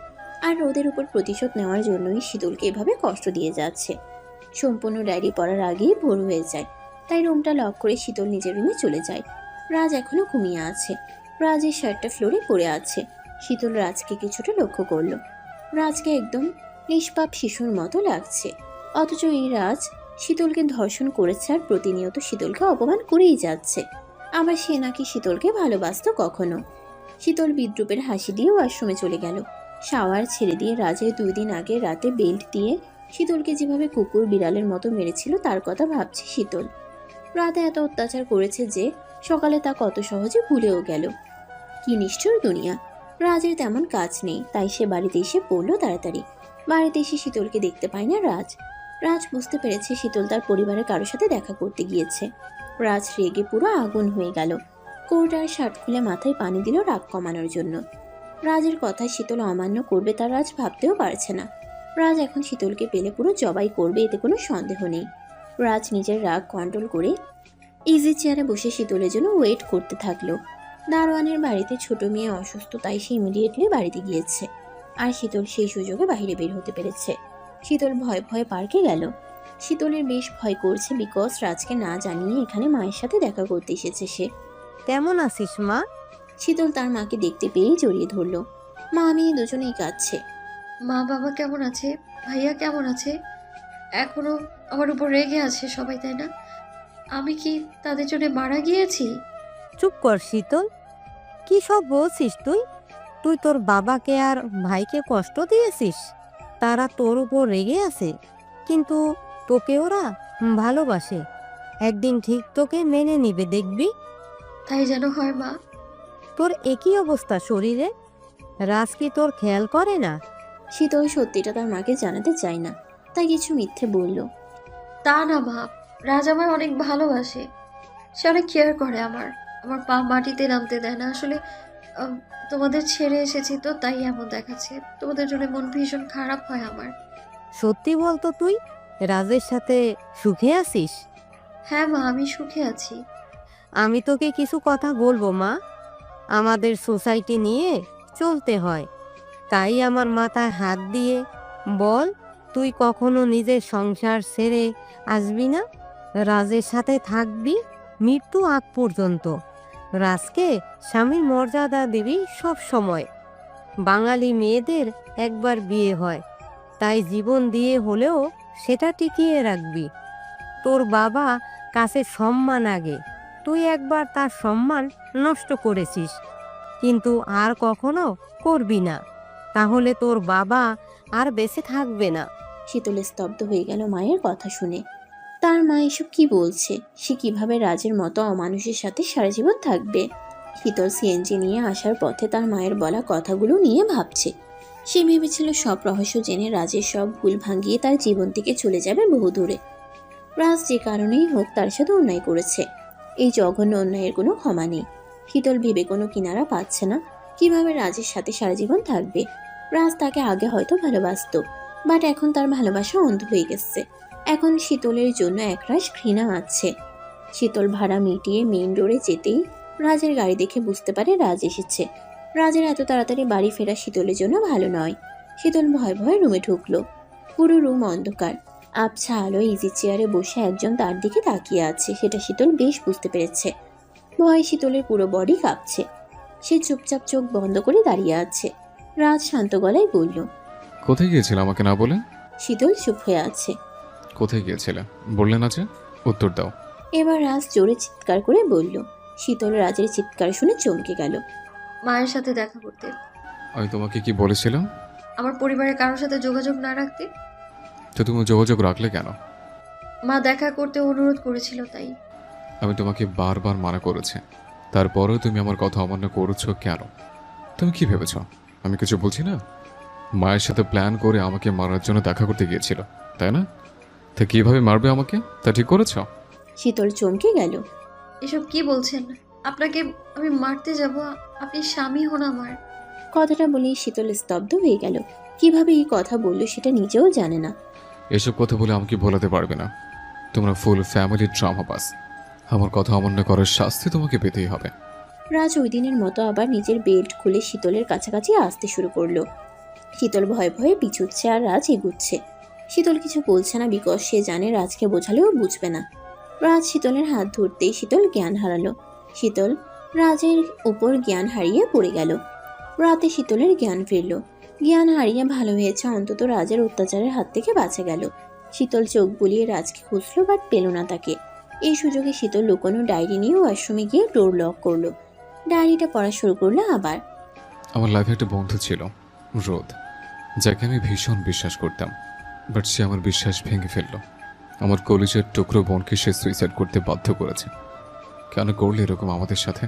আর রোদের উপর প্রতিশোধ নেওয়ার জন্যই শীতলকে এভাবে কষ্ট দিয়ে যাচ্ছে। সম্পূর্ণ ডায়েরি পড়ার আগেই ভোর হয়ে যায়, তাই রুমটা লক করে শীতল নিজের রুমে চলে যায়। রাজ এখনো ঘুমিয়ে আছে। রাজের শার্টটা ফ্লোরে পড়ে আছে। শীতল রাজকে কিছুটা লক্ষ্য করলো। রাজকে একদম নিষ্পাপ শিশুর মতো লাগছে, অথচ এই রাজ শীতলকে ধর্ষণ করেছে আর প্রতিনিয়ত শীতলকে অপমান করেই যাচ্ছে। আবার সে নাকি শীতলকে ভালোবাসতো কখনো। শীতল বিদ্রুপের হাসি দিয়ে ওয়াশরুমে চলে গেল। শাওয়ার ছেড়ে দিয়ে রাজের 2 দিন আগে রাতে বেল্ট দিয়ে শীতলকে যেভাবে কুকুর বিড়ালের মতো মেরেছিল তার কথা ভাবছে শীতল। রাতে এত অত্যাচার করেছে যে সকালে তা কত সহজে ভুলেও গেল। কি নিষ্ঠুর দুনিয়া। রাজের তেমন কাজ নেই, তাই সে বাড়িতে এসে পড়লো তাড়াতাড়ি। বাড়িতে এসে শীতলকে দেখতে পায় না রাজ। রাজ বুঝতে পেরেছে শীতল তার পরিবারের কারোর সাথে দেখা করতে গিয়েছে। রাজ রেগে পুরো আগুন হয়ে গেল। কোট আর শার্ট খুলে মাথায় পানি দিল রাগ কমানোর জন্য। রাজের কথা শীতল অমান্য করবে তা রাজ ভাবতেও পারছে না। রাজ এখন শীতলকে পেলে পুরো জবাই করবে, এতে কোনো সন্দেহ নেই। রাজ নিজের রাগ কন্ট্রোল করে ইজি চেয়ারে বসে শীতলের জন্য ওয়েট করতে থাকলো। দারোয়ানের বাড়িতে ছোট মেয়ে অসুস্থ, তাই সে ইমিডিয়েটলি বাড়িতে গিয়েছে, আর শীতল সেই সুযোগে বাইরে বের হতে পেরেছে। শীতল ভয়ে ভয়ে পার্কে গেল। শীতলের বেশ ভয় করছে, বিকজ রাজকে না জানিয়ে এখানে মায়ের সাথে দেখা করতে এসেছে সে। কেমন আছিস মা? শীতল তার মাকে দেখতে পেয়েই জড়িয়ে ধরলো। মা মেয়ে দুজনেই কাঁদছে। মা বাবা কেমন আছে? ভাইয়া কেমন আছে? এখনো আমার উপর রেগে আছে সবাই, তাই না? আমি কি তাদের জন্য মারা গিয়েছি? চুপ কর শীতল, কি সব বলছিস তুই? তুই তোর বাবাকে আর ভাইকে কষ্ট দিয়েছিস, তারা তোর উপর রেগে আছে, কিন্তু তোকে ওরা ভালোবাসে। একদিন ঠিক তোকে মেনে নিবে, দেখবি। তাই যেন হয় মা। তোর একই অবস্থা শরীরে, রাজ কি তোর খেয়াল করে না? শীতল সত্যিটা তার মাকে জানাতে চায় না, তাই কিছু মিথ্যে বলল। তা না মা, রাজ আমার অনেক ভালোবাসে, সে অনেক কেয়ার করে আমার পা মাটিতে নামতে দেয় না। আসলে তোমাদের ছেড়ে এসেছি তো, তাই এমন দেখাচ্ছে। তোমাদের জন্য মন ভীষণ খারাপ হয় আমার। সত্যি বলতো, তুই রাজের সাথে সুখে আছিস? হ্যাঁ মা, আমি সুখে আছি। আমি তোকে কিছু কথা বলবো মা। আমাদের সোসাইটি নিয়ে চলতে হয়, তাই আমার মাথায় হাত দিয়ে বল, তুই কখনো নিজের সংসার ছেড়ে আসবি না, রাজের সাথে থাকবি মৃত্যু আগ পর্যন্ত। রাজকে স্বামীর মর্যাদা দিবি সব সময়। বাঙালি মেয়েদের একবার বিয়ে হয়, তাই জীবন দিয়ে হলেও সেটা টিকিয়ে রাখবি। তোর বাবা কাছে সম্মান আগে, তুই একবার তার সম্মান নষ্ট করেছিস, কিন্তু আর কখনো করবি না, তাহলে তোর বাবা আর বেঁচে থাকবে না। শীতল স্তব্ধ হয়ে গেল মায়ের কথা শুনে। তার মা এসব কি বলছে? সে কিভাবে রাজের মতো অমানুষের সাথে সারা জীবন থাকবে? শীতল সিএনজি নিয়ে আসার পথে তার মায়ের বলা কথাগুলো নিয়ে ভাবছে। সে ভেবেছিল সব রহস্য জেনে রাজের সব ভুল ভাঙিয়ে তার জীবন থেকে চলে যাবে বহু দূরে। রাজ যে কারণেই হোক তার সাথে অন্যায় করেছে, এই জঘন্য অন্যায়ের কোনো ক্ষমা নেই। শীতল ভেবে কোনো কিনারা পাচ্ছে না কিভাবে রাজের সাথে সারা জীবন থাকবে। রাজ তাকে আগে হয়তো ভালোবাসতো, বাট এখন তার ভালোবাসা অন্ধ হয়ে গেছে। এখন শীতলের জন্য একরাশ ঘৃণা আছে। শীতল ভাড়া মিটিয়ে মেইন রোডে যেতেই রাজের গাড়ি দেখে বুঝতে পারে রাজ এসেছে। রাজের এত তাড়াতাড়ি বাড়ি ফেরা শীতলের জন্য ভালো নয়। শীতল ভয়ে ভয়ে রুমে ঢুকলো। পুরো রুম অন্ধকার। আবছা আলো ইজি চেয়ারে বসে একজন তার দিকে তাকিয়ে আছে, সেটা শীতল বেশ বুঝতে পেরেছে। ভয়ে শীতলের পুরো বডি কাঁপছে। সে চুপচাপ চোখ বন্ধ করে দাঁড়িয়ে আছে। রাজ শান্ত গলায় বলল, কোথায় গিয়েছিলে আমাকে না বলে? শীতল চুপ হয়ে আছে। কোথায় গিয়েছিলে বললে না যে, উত্তর দাও। এবার রাজ জোরে চিৎকার করে বলল। শীতল রাজের চিৎকার শুনে চমকে গেল। মায়ের সাথে দেখা করতে। আমি তোমাকে কি বলেছিলাম? আমার পরিবারের কারোর সাথে যোগাযোগ না রাখতে। তো তুমি যোগাযোগ রাখলে কেন? মা দেখা করতে অনুরোধ করেছিল, তাই। আমি তোমাকে বারবার মানা করেছি, তারপরেও তুমি আমার কথা অমান্য করেছো কেন? তুমি কি ভেবেছ আমি কিছু বলছি না? মায়ের সাথে প্ল্যান করে আমাকে মারার জন্য দেখা করতে গিয়েছিল, তাই না? তা কিভাবে মারবে আমাকে তা ঠিক করেছ? শীতল চমকে গেল। এসব কি বলছেন? আপনাকে আমি মারতে যাব? আপনি স্বামী হন আমার। কথাটা বলেই শীতল স্তব্ধ হয়ে গেল। কিভাবে এই কথা বলল সেটা নিজেও জানে না। এসব কথা বলে আমাকে ভোলাতে পারবে না। তোমরা ফুল ফ্যামিলি ড্রামা পাস। আমার কথা অমান্য করার শাস্তি তোমাকে পেতেই হবে। রাজ ওই দিনের মতো আবার নিজের বেল্ট খুলে শীতলের কাছাকাছি আসতে শুরু করলো। শীতল ভয়ে ভয়ে পিছুচ্ছে আর রাজ এগুচ্ছে। শীতল কিছু বলছে না, বিকজ সে জানে রাজকে বোঝালেও বুঝবে না। রাজ শীতলের হাত ধরতেই শীতল জ্ঞান হারালো। শীতল রাজের উপর জ্ঞান হারিয়ে পড়ে গেল। রাতে শীতলের জ্ঞান ফিরল। জ্ঞান হারিয়ে ভালো হয়েছে, অন্তত রাজের অত্যাচারের হাত থেকে বাঁচা গেল। শীতল চোখ বুলিয়ে রাজকে খুঁজলো, বাট পেল না তাকে। এই সুযোগে শীতল লুকোনো ডায়েরি নিয়ে ওয়াশরুমে গিয়ে ডোর লক করলো। ডায়েরিটা পড়া শুরু করলো আবার। আমার লাইফে একটা বন্ধু ছিল, রোদ, যাকে আমি ভীষণ বিশ্বাস করতাম। বাট সে আমার বিশ্বাস ভেঙে ফেলল। আমার কলেজের টুকরো বোনকে সে সুইসাইড করতে বাধ্য করেছে। কেন করলে এরকম আমাদের সাথে?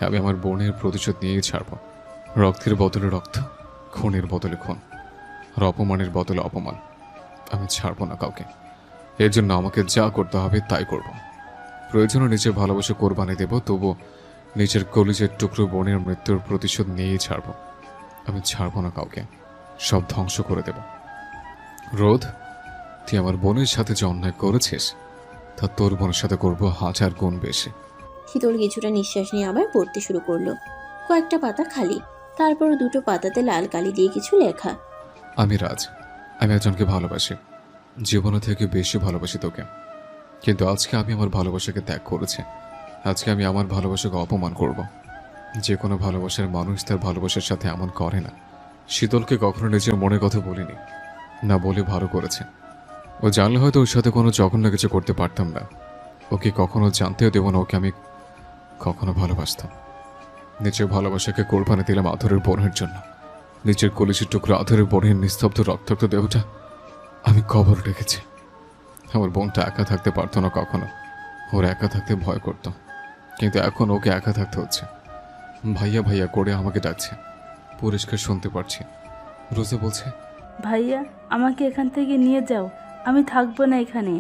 আমি আমার বোনের প্রতিশোধ নিয়েই ছাড়ব। রক্তের বদলে রক্ত, খুনের বদলে খুন, আর অপমানের বদলে অপমান। আমি ছাড়বো না কাউকে। এর জন্য আমাকে যা করতে হবে তাই করব। প্রয়োজনে নিজের ভালোবাসা কোরবানি দেব, তবু নিজের কলেজের টুকরো বোনের মৃত্যুর প্রতিশোধ নিয়েই ছাড়ব। আমি ছাড়বো না কাউকে, সব ধ্বংস করে দেব। রোদ, তুই আমার বোনের সাথে যে অন্যায় করেছিস তা তোর বোনের সাথে করবো 1000 গুণ বেশি। শীতল কিছুটা নিঃশ্বাস নিয়ে আবার পড়তে শুরু করলো। কয়েকটা পাতা খালি, তারপর দুটো পাতাতে লাল কালি দিয়ে কিছু লেখা। আমি রাজ, আমি একজনকে ভালোবাসি, জীবনে থেকে বেশি ভালোবাসি তোকে। কিন্তু আজকে আমি আমার ভালোবাসাকে ত্যাগ করেছি। আজকে আমি আমার ভালোবাসাকে অপমান করব। যে কোনো ভালোবাসার মানুষ তার ভালোবাসার সাথে এমন করে না। শীতলকে কখনো নিজের মনের কথা বলিনি, না বলে ভালো করেছে। ও জানলে হয়তো ওর সাথে কোনো জঘন্য কিছু করতে পারতাম না। ওকে কখনো জানতেও দেব না ওকে আমি কখনো ভালোবাসতাম। নিজের ভালোবাসাকে কোরবানি দিলাম আদরের বোনের জন্য। নিজের কলিজির টুকরো আদরের বোনের নিস্তব্ধ রক্তাক্ত দেহটা আমি কবর রেখেছি। আমার বোনটা একা থাকতে পারতো না কখনো। ওর একা থাকতে ভয় করত, কিন্তু এখন ওকে একা থাকতে হচ্ছে। ভাইয়া ভাইয়া করে আমাকে ডাকছে, পরিষ্কার শুনতে পারছি। রোজা বলছে, ভাইয়া আমাকে এখান থেকে নিয়ে যাও, আমি থাকবো না এখানে,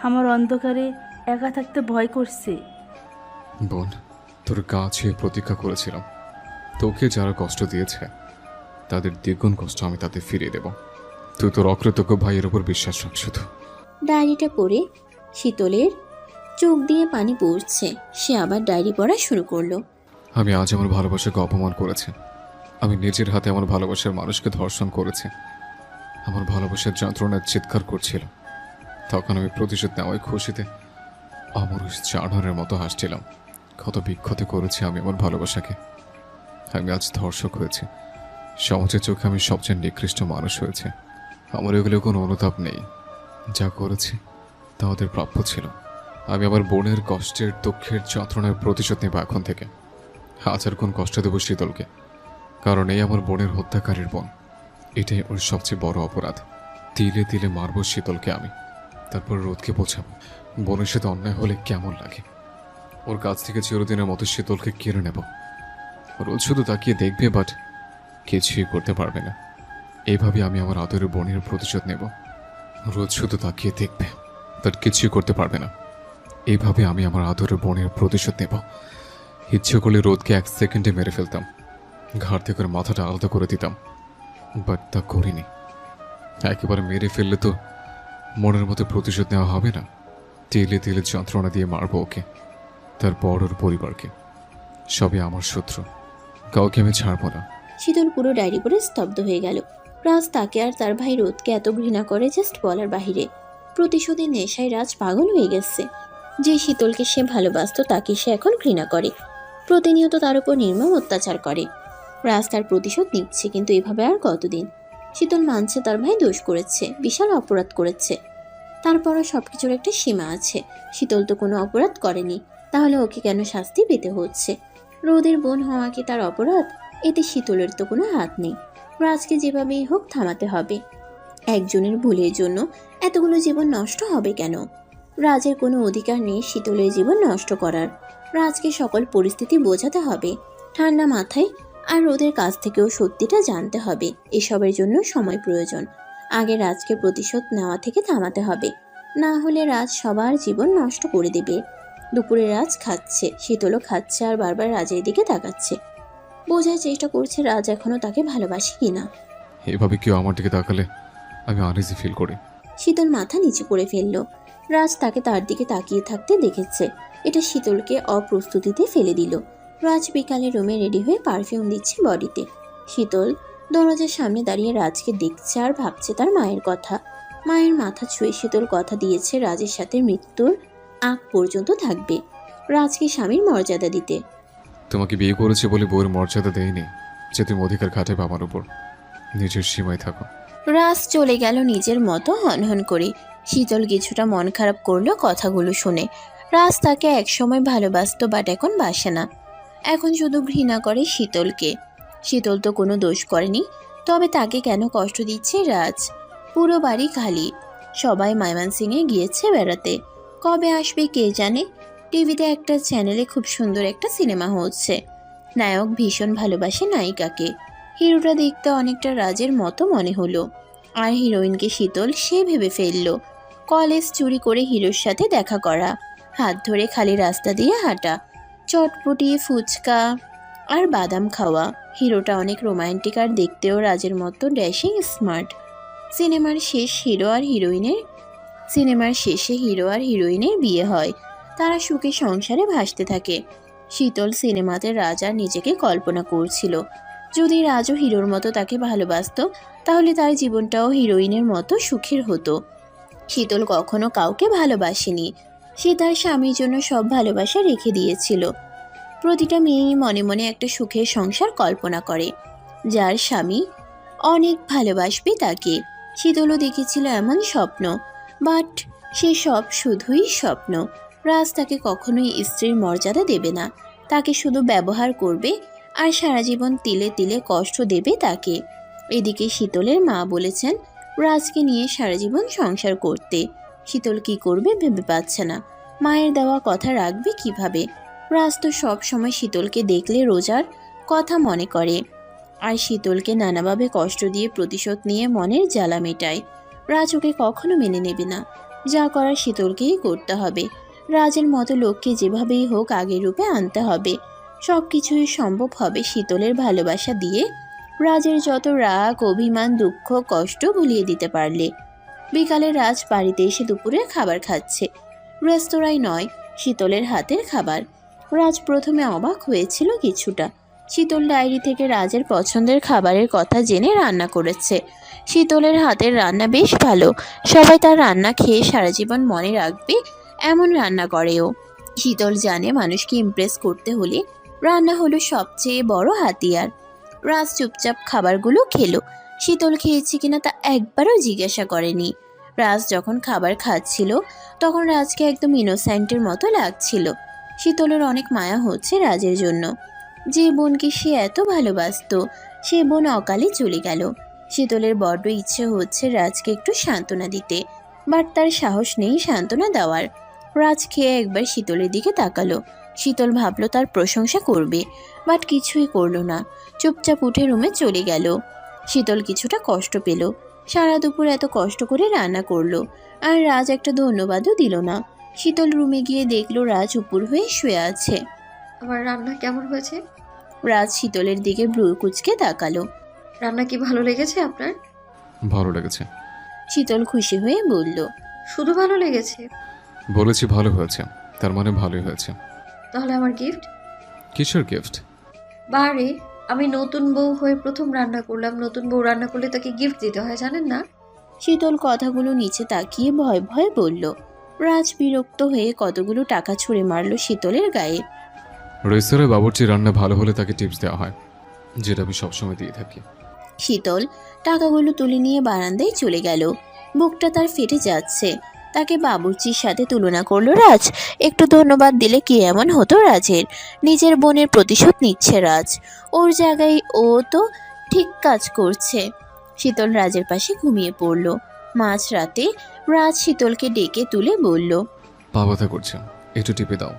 আমার অন্ধকারে একা থাকতে ভয় করছে। বোন, তোর গা ছুঁয়ে প্রতীক্ষা করেছিলাম। তোকে যারা কষ্ট দিয়েছে তাদের দ্বিগুণ কষ্ট আমি তাদের ফিরিয়ে দেব। তুই তোর অকৃতজ্ঞ ভাইয়ের উপর বিশ্বাস রাখ শুধু। ডায়েরিটা পড়ে শীতলের চোখ দিয়ে পানি পড়ছে। সে আবার ডায়েরি পড়া শুরু করলো। আমি আজ আমার ভালোবাসাকে অপমান করেছি। আমি নিজের হাতে আমার ভালোবাসার মানুষকে ধর্ষণ করেছি। আমার ভালোবাসার যন্ত্রণার চিৎকার করছিল। তখন আমি প্রতিশোধ নেওয়ায় খুশিতে অমরুষ জানোয়ারের মতো হাসছিলাম। কত বিক্ষত করেছি আমি আমার ভালোবাসাকে। আমি আজ ধর্ষক হয়েছি। সমাজের চোখে আমি সবচেয়ে নিকৃষ্ট মানুষ হয়েছে। আমার এগুলো কোনো অনুতাপ নেই। যা করেছি তা ওদের প্রাপ্য ছিল। আমি আমার বোনের কষ্টের দুঃখের যন্ত্রণার প্রতিশোধ নেব এখন থেকে। 1000 গুণ কষ্ট দেব শীতলকে, কারণ এই আমার বোনের হত্যাকারীর বোন। এটাই ওর সবচেয়ে বড় অপরাধ। তিলে তিলে মারব শীতলকে আমি, তারপর রোদকে বোঝাবো বোনের সাথে অন্যায় হলে কেমন লাগে। ওর কাছ থেকে চিরদিনের মতো শীতলকে কেড়ে নেব। রোদ শুধু তাকিয়ে দেখবে, বাট কিছুই করতে পারবে না। এইভাবে আমি আমার আদরের বোনের প্রতিশোধ নেব। রোদ শুধু তাকিয়ে দেখবে, বাট কিছুই করতে পারবে না। এইভাবে আমি আমার আদরের বোনের প্রতিশোধ নেব। ইচ্ছে করলে রোদকে 1 সেকেন্ডে মেরে ফেলতাম, ঘাড় থেকে ওর মাথাটা আলাদা করে দিতাম, বাট তা করিনি। একেবারে মেরে ফেললে তো মনের মতো প্রতিশোধ নেওয়া হবে না। তিলে তিলে যন্ত্রণা দিয়ে মারব ওকে, তারপর ওর পরিবারকে। সবই আমার শত্রু, কাউকে আমি ছাড়বো না। শীতল পুরো ডায়েরি পড়ে স্তব্ধ হয়ে গেল। রাজ তাকে আর তার ভাই রোদকে এত ঘৃণা করে জাস্ট বলার বাহিরে। প্রতিশোধের নেশায় রাজ পাগল হয়ে গেছে। যে শীতলকে সে ভালোবাসতো তাকে সে এখন ঘৃণা করে, প্রতিনিয়ত তার উপর নির্মম অত্যাচার করে। রাজ তার প্রতিশোধ নিচ্ছে, কিন্তু এভাবে আর কতদিন? শীতল মানছে তার ভাই দোষ করেছে, বিশাল অপরাধ করেছে। তারপরও সবকিছুর একটা সীমা আছে। শীতল তো কোনো অপরাধ করেনি, তাহলে ওকে কেন শাস্তি পেতে হচ্ছে? রোদের বোন হওয়া কি তার অপরাধ? এতে শীতলের তো কোনো হাত নেই। রাজকে যেভাবেই হোক থামাতে হবে। একজনের ভুলের জন্য এতগুলো জীবন নষ্ট হবে কেন? রাজের কোনো অধিকার নেই শীতলের জীবন নষ্ট করার। রাজকে সকল পরিস্থিতি বোঝাতে হবে ঠান্ডা মাথায়, আর রোদের কাছ থেকেও সত্যিটা জানতে হবে। এসবের জন্য সময় প্রয়োজন। আগে রাজকে প্রতিশোধ নেওয়া থেকে থামাতে হবে, না হলে রাজ সবার জীবন নষ্ট করে দেবে। দুপুরে রাজ খাচ্ছে, শীতলও খাচ্ছে আর বারবার রাজের দিকে তাকাচ্ছে। বোঝার চেষ্টা করছে রাজ এখনও তাকে ভালোবাসে কিনা। এভাবে কেউ আমার দিকে তাকালে আমি আনইজি ফিল করি। শীতল মাথা নিচু করে ফেলল। রাজ তাকে তার দিকে তাকিয়ে থাকতে দেখেছে। এটা শীতলকে অপ্রস্তুতিতে ফেলে দিল। রাজ বিকালে রুমে রেডি হয়ে পারফিউম দিচ্ছে বডিতে। শীতল দরজার সামনে দাঁড়িয়ে রাজকে দেখছে আর ভাবছে তার মায়ের কথা। মায়ের মাথা ছুঁয়ে শীতল কথা দিয়েছে রাজের সাথে মৃত্যুর আগ পর্যন্ত থাকবে, রাজকে স্বামীর মর্যাদা দিতে। তোমাকে বিয়ে করেছে বলে বউয়ের মর্যাদা দেয়নি যে তুমি অধিকার খাটাবে আমার উপর। নিজের সীমায় থাকো। রাজ চলে গেল নিজের মতো হনহন করে। শীতল কিছুটা মন খারাপ করলো কথাগুলো শুনে। রাজ তাকে একসময় ভালোবাসতো, বাট এখন বাসে না। এখন শুধু ঘৃণা করে শীতলকে। শীতল তো কোনো দোষ করেনি, তবে তাকে কেন কষ্ট দিচ্ছে রাজ? পুরো বাড়ি খালি, সবাই ময়মনসিংহে গিয়েছে বেড়াতে। কবে আসবে কে জানে। টিভিতে একটা চ্যানেলে খুব সুন্দর একটা সিনেমা হচ্ছে। নায়ক ভীষণ ভালোবাসে নায়িকাকে। হিরোটা দেখতে অনেকটা রাজের মতো মনে হলো, আর হিরোইনকে শীতল সে ভেবে ফেললো। কলেজ চুরি করে হিরোর সাথে দেখা করা, হাত ধরে খালি রাস্তা দিয়ে হাঁটা, চটপটি ফুচকা আর বাদাম খাওয়া। হিরোটা অনেক রোমান্টিক আর দেখতেও রাজের মতো ড্যাশিং স্মার্ট। সিনেমার শেষে হিরো আর হিরোইনের বিয়ে হয়। তারা সুখে সংসারে ভাসতে থাকে। শীতল সিনেমাতে রাজ আর নিজেকে কল্পনা করছিল। যদি রাজও হিরোর মতো তাকে ভালোবাসতো, তাহলে তার জীবনটাও হিরোইনের মতো সুখের হতো। শীতল কখনো কাউকে ভালোবাসেনি। সে তার স্বামীর জন্য সব ভালোবাসা রেখে দিয়েছিল। প্রতিটা মেয়েই মনে মনে একটা সুখের সংসার কল্পনা করে, যার স্বামী অনেক ভালোবাসবে তাকে। শীতলও দেখেছিল এমন স্বপ্ন, বাট সে সব শুধুই স্বপ্ন। রাজ তাকে কখনোই স্ত্রীর মর্যাদা দেবে না, তাকে শুধু ব্যবহার করবে আর সারা জীবন তিলে তিলে কষ্ট দেবে তাকে। এদিকে শীতলের মা বলেছেন রাজকে নিয়ে সারা জীবন সংসার করতে। শীতল কি করবে ভেবে পাচ্ছে না। মায়ের দেওয়া কথা রাখবে কিভাবে? রাজ তো সব সময় শীতলকে দেখলে রোজার কথা মনে করে, আর শীতলকে নানাভাবে কষ্ট দিয়ে প্রতিশোধ নিয়ে মনের জ্বালা মেটায়। রাজ ওকে কখনো মেনে নেবে না। যা করার শীতলকেই করতে হবে। রাজের মতো লোককে যেভাবেই হোক আগের রূপে আনতে হবে। সব কিছুই সম্ভব হবে শীতলের ভালোবাসা দিয়ে। রাজের যত রাগ, অভিমান, দুঃখ, কষ্ট ভুলিয়ে দিতে পারলে। বিকালে রাজ বাড়িতে এসে দুপুরে খাবার খাচ্ছে। রেস্তোরাঁয় নয়, শীতলের হাতের খাবার। রাজ প্রথমে অবাক হয়েছিল কিছুটা। শীতল ডায়েরি থেকে রাজের পছন্দের খাবারের কথা জেনে রান্না করেছে। শীতলের হাতের রান্না বেশ ভালো। সবাই তার রান্না খেয়ে সারা জীবন মনে রাখবে এমন রান্না করেও। শীতল জানে মানুষকে ইমপ্রেস করতে হলে রান্না হলো সবচেয়ে বড় হাতিয়ার। রাজ চুপচাপ খাবারগুলো খেলো। শীতল খেয়েছে কিনা তা একবারও জিজ্ঞাসা করেনি। রাজ যখন খাবার খাচ্ছিল তখন রাজকে একদম ইনোসেন্টের মতো লাগছিল। শীতলের অনেক মায়া হচ্ছে রাজের জন্য। যে বোনকে সে এত ভালোবাসতো, সে বোন অকালে চলে গেল। শীতলের বড্ড ইচ্ছে হচ্ছে রাজকে একটু সান্ত্বনা দিতে, বাট তার সাহস নেই সান্ত্বনা দেওয়ার। রাজ খেয়ে একবার শীতলের দিকে তাকালো। শীতল ভাবলো তার প্রশংসা করবে, বাট কিছুই করলো না। চুপচাপ উঠে রুমে চলে গেল। শীতল কিছুটা কষ্ট পেল। সারা দুপুর এত কষ্ট করে রান্না করলো, আর রাজ একটা ধন্যবাদও দিল না। শীতল রুমে গিয়ে দেখলো রাজ উপর হয়ে শুয়ে আছে। আমার রান্না কেমন হয়েছে? রাজ শীতলের দিকে ভ্রু কুঁচকে তাকালো। রান্না কি ভালো লেগেছে আপনার? ভালো লেগেছে। শীতল খুশি হয়ে বলল। শুধু ভালো লেগেছে? বলেছি ভালো হয়েছে, তার মানে ভালোই হয়েছে। তাহলে আমার গিফট? কিসের গিফট? বারে, আমি নতুন বউ হয়ে প্রথম রান্না করলাম। নতুন বউ রান্না করলে তাকে গিফট দিতে হয়, জানেন না? শীতল কথাগুলো নিচে তাকিয়ে ভয় ভয় বলল। রাজ বিরক্ত হয়ে কতগুলো টাকা ছুঁড়ে মারল শীতলের গায়ে। রেস্তোরাঁয় বাবুর্চি রান্না ভালো হলে তাকে টিপস দেওয়া হয়, যেটা আমি সবসময় দিয়ে থাকি। শীতল টাকাগুলো তুলে নিয়ে বারান্দায় চলে গেল। বুকটা তার ফেটে যাচ্ছে। তাকে বাবুর্চির সাথে তুলনা করলো রাজ। একটু ধন্যবাদ দিলে কি এমন হতো রাজের? নিজের বোনের প্রতিশোধ নিচ্ছে রাজ। ওর জায়গায় ও তো ঠিক কাজ করছে। শীতল রাজের পাশে ঘুমিয়ে পড়ল। মাঝরাতে রাজ শীতলকে ডেকে তুলে বলল, পা ব্যথা করছে, একটু টিপে দাও।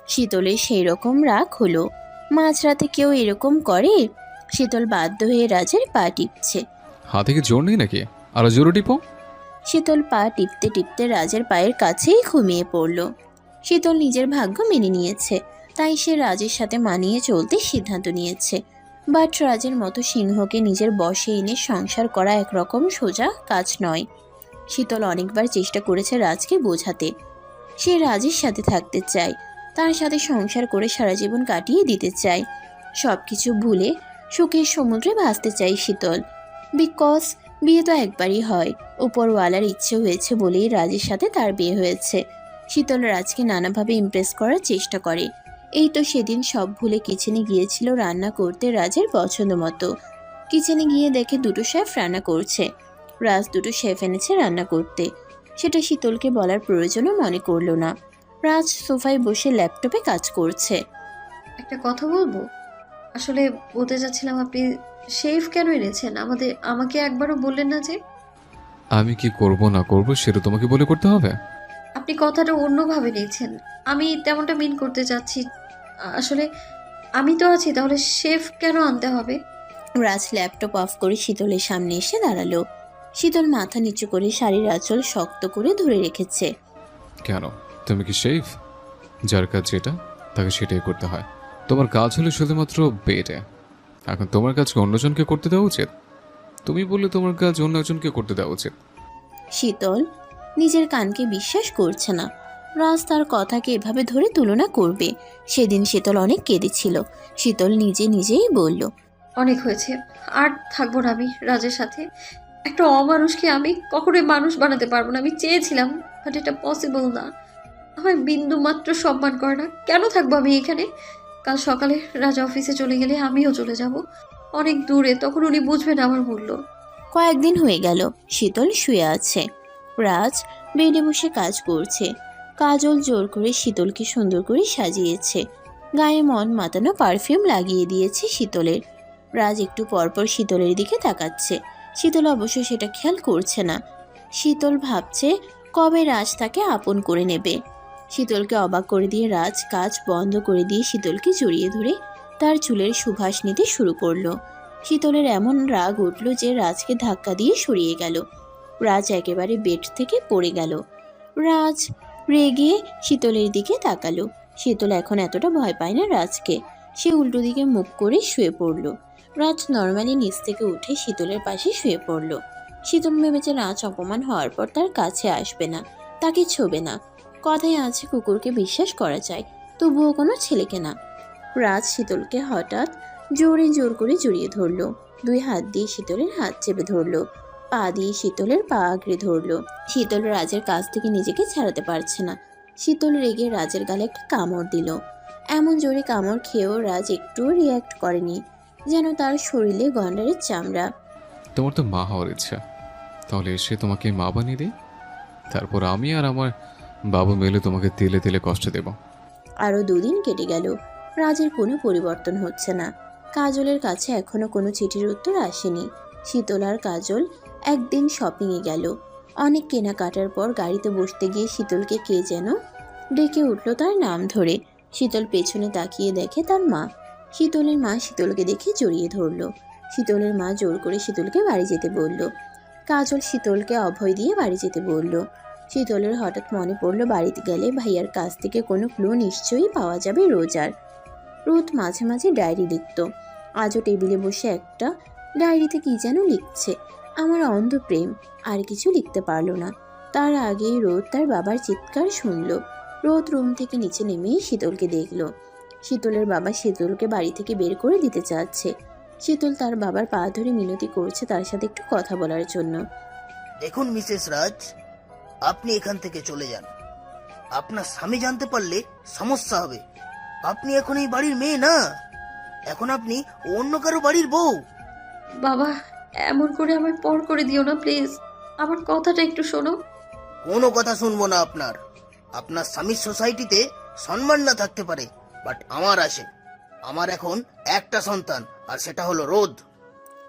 শীতলের সেই রকম রাগ হলো। মাঝরাতে কেউ এরকম করে? শীতল বাধ্য হয়ে রাজের পা টিপছে। হাতে কি জোর নেই নাকি? আরো জোরে টিপো। শীতল পা টিপতে টিপতে রাজের পায়ের কাছেই ঘুমিয়ে পড়ল। শীতল নিজের ভাগ্য মেনে নিয়েছে, তাই সে রাজের সাথে মানিয়ে চলতে সিদ্ধান্ত নিয়েছে। বাট রাজের মতো সিংহকে নিজের বশে এনে সংসার করা একরকম সোজা কাজ নয়। শীতল অনেকবার চেষ্টা করেছে রাজকে বোঝাতে, সে রাজের সাথে থাকতে চায়, তার সাথে সংসার করে সারা জীবন কাটিয়ে দিতে চায়, সব কিছু ভুলে সুখের সমুদ্রে ভাসতে চায় শীতল। বিকজ বিয়ে তো একবারই হয়, উপরওয়ালার ইচ্ছে হয়েছে বলেই রাজের সাথে তার বিয়ে হয়েছে। শীতল রাজকে নানাভাবে ইমপ্রেস করার চেষ্টা করে। এই তো সেদিন সব ভুলে কিচেনে গিয়েছিল রান্না করতে রাজের পছন্দ মতো। কিচেনে গিয়ে দেখে দুটো শেফ রান্না করছে। রাজ দুটো শেফ এনেছে রান্না করতে, সেটা শীতলকে বলার প্রয়োজনও মনে করলো না। রাজ সোফায় বসে ল্যাপটপে কাজ করছে। একটা কথা বলবো, আসলে বলতে যাচ্ছিলাম আপনি শেফ কেন এনেছেন? আমাকে একবারও বললেন না যে। আমি কি করব না করব সেটা তোমাকে বলে করতে হবে? আপনি কথাটা অন্যভাবে নিয়েছেন, আমি তেমনটা মিন করতে চাচ্ছি। আসলে আমি তো আছি, তাহলে শেফ কেন আনতে হবে? রাজ ল্যাপটপ অফ করে শীতলের সামনে এসে দাঁড়ালো। শীতল মাথা নিচু করে শাড়ির আঁচল শক্ত করে ধরে রেখেছে। কেন, তুমি কি শেফ? যার কাজ যেটা তাকে সেটাই করতে হয়। তোমার কাজ হলো শুধুমাত্র বেডে, এখন তোমার কাজকে অন্যজনকে করতে দেওয়া উচিত? তুমি বললে তোমার কাজ অন্য একজনকে করতে দেওয়া উচিত। শীতল নিজের কানকে বিশ্বাস করছে না। রাজ তার কথাকে এভাবে ধরে তুলনা করবে। সেদিন শীতল অনেক কেঁদেছিল। শীতল নিজেই বলল, অনেক হয়েছে, আর থাকবো না আমি রাজের সাথে। একটা অমানুষকে আমি কখনোই মানুষ বানাতে পারবো না। আমি চেয়েছিলাম, বাট এটা পসিবল না। আমায় বিন্দু মাত্র সম্মান করে না, কেন থাকবো আমি এখানে? কাল সকালে রাজা অফিসে চলে গেলে আমিও চলে যাব, অনেক দূরে, তখন উনি বুঝবেন আমার মূল্য। কয়েকদিন হয়ে গেল শীতল শুয়ে আছে। রাজ বেডে বসে কাজ করছে। কাজল জোর করে শীতলকে সুন্দর করে সাজিয়েছে। গায়ে মন মাতানো পারফিউম লাগিয়ে দিয়েছে শীতলের। রাজ একটু পরপর শীতলের দিকে তাকাচ্ছে। শীতল অবশ্য সেটা খেয়াল করছে না। শীতল ভাবছে কবে রাজ তাকে আপন করে নেবে। শীতলকে অবাক করে দিয়ে রাজ কাজ বন্ধ করে দিয়ে শীতলকে জড়িয়ে ধরে তার চুলের সুবাস নিতে শুরু করলো। শীতলের এমন রাগ উঠল যে রাজকে ধাক্কা দিয়ে সরিয়ে গেল। রাজ একেবারে বেড থেকে পড়ে গেল। রাজ রেগে শীতলের দিকে তাকালো। শীতল এখন এতটা ভয় পায় না রাজকে। সে উল্টো দিকে মুখ করে শুয়ে পড়ল। রাজ নর্মালি নিচ থেকে উঠে শীতলের পাশে শুয়ে পড়ল। শীতল ভেবেছে রাজ অপমান হওয়ার পর তার কাছে আসবে না, তাকে ছোবে না। কথায় আছে কুকুরকে বিশ্বাস করা যায়, তবুও কোনো ছেলেকে না। রাজ শীতলকে হঠাৎ জোর করে জড়িয়ে ধরলো। দুই হাত দিয়ে শীতলের হাত চেপে ধরলো, পা দিয়ে শীতলের পা আঁকড়ে ধরলো। শীতল রাজের কাছ থেকে নিজেকে ছাড়াতে পারছে না। শীতল রেগে রাজের গালে একটা কামড় দিল। এমন জোরে কামড় খেয়েও রাজ একটুও রিয়াক্ট করেনি, যেন তার শরীরে গন্ডারের চামড়া। তোমার তো মা হওয়ার ইচ্ছা, তাহলে এসে তোমাকে মা বানিয়ে দিই, তারপর আমি আর আমার বাবা মিলে তোমাকে তেলে তেলে কষ্ট দেব। আরও 2 দিন কেটে গেল। রাজের কোনো পরিবর্তন হচ্ছে না। কাজলের কাছে এখনো কোনো চিঠির উত্তর আসেনি। শীতল আর কাজল একদিন শপিংয়ে গেল। অনেক কেনাকাটার পর গাড়িতে বসতে গিয়ে শীতলকে কে যেন ডেকে উঠল তার নাম ধরে। শীতল পেছনে তাকিয়ে দেখে তার মা। শীতলের মা শীতলকে দেখে জড়িয়ে ধরল। শীতলের মা জোর করে শীতলকে বাড়ি যেতে বলল। কাজল শীতলকে অভয় দিয়ে বাড়ি যেতে বলল। শীতলের হঠাৎ মনে পড়ল বাড়িতে গেলে ভাইয়ার কাছ থেকে কোনো ক্লু নিশ্চয়ই পাওয়া যাবে রোজার। রোদ মাঝে মাঝে ডায়েরি লিখত। আজও টেবিলে বসে একটা ডায়েরিতে কি যেন লিখছে। আমার অন্ধ প্রেম, আর কিছু লিখতে পারলো না। তার আগেই রোদ তার বাবার চিৎকার শুনল। রোদ রুম থেকে নিচে নেমেই শীতলকে দেখল। শীতলের বাবা শীতলকে বাড়ি থেকে বের করে দিতে চাচ্ছে। শীতল তার বাবার পা ধরে মিনতি করছে তার সাথে একটু কথা বলার জন্য। দেখুন মিসেস রাজ, আপনি এখান থেকে চলে যান। আপনার স্বামী জানতে পারলে সমস্যা হবে। আপনি এখন এই বাড়ির মেয়ে না, এখন আপনি অন্য কারো বাড়ির বউ। বাবা, এমন করে আমায় পর করে দিও না প্লিজ, আমার কথাটা একটু শোনো। কোনো কথা শুনবো না আপনার। আপনার স্বামীর সোসাইটিতে সম্মান না থাকতে পারে, বাট আমার আসে। আমার এখন একটা সন্তান, আর সেটা হলো রোদ।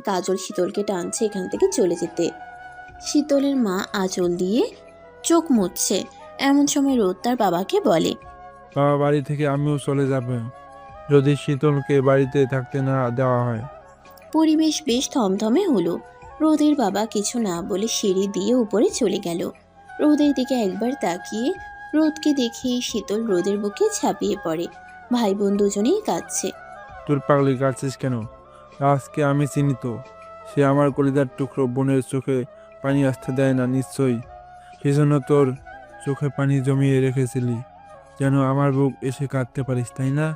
কাজল শীতলকে টানছে এখান থেকে চলে যেতে। শীতলের মা আঁচল দিয়ে চোখ মুছছে। এমন সময় রোদ তার বাবাকে বলে, বাবা, বাড়ি থেকে আমিও চলে যাব যদি শীতলকে বাড়িতে থাকতে না দেওয়া হয়। পরিবেশ বেশ থমথমে হলো। রোদের বাবা কিছু না বলে সিঁড়ি দিয়ে উপরে চলে গেল। রোদের দিকে একবার তাকিয়ে রোদকে দেখেই শীতল রোদের বুকে ঝাঁপিয়ে পড়ে। ভাই বোন দুজনেই কাঁদছে। তোর পাগলি কাটছিস কেন? রাজকে আমি চিনি তো, সে আমার কলিজার টুকরো বোনের চোখে পানি আসতে দেয় না নিশ্চয়ই। সেজন্য তোর চোখে পানি জমিয়ে রেখেছিলি, যেন আমার বুক এসে কাঁদতে পারিস, তাই না?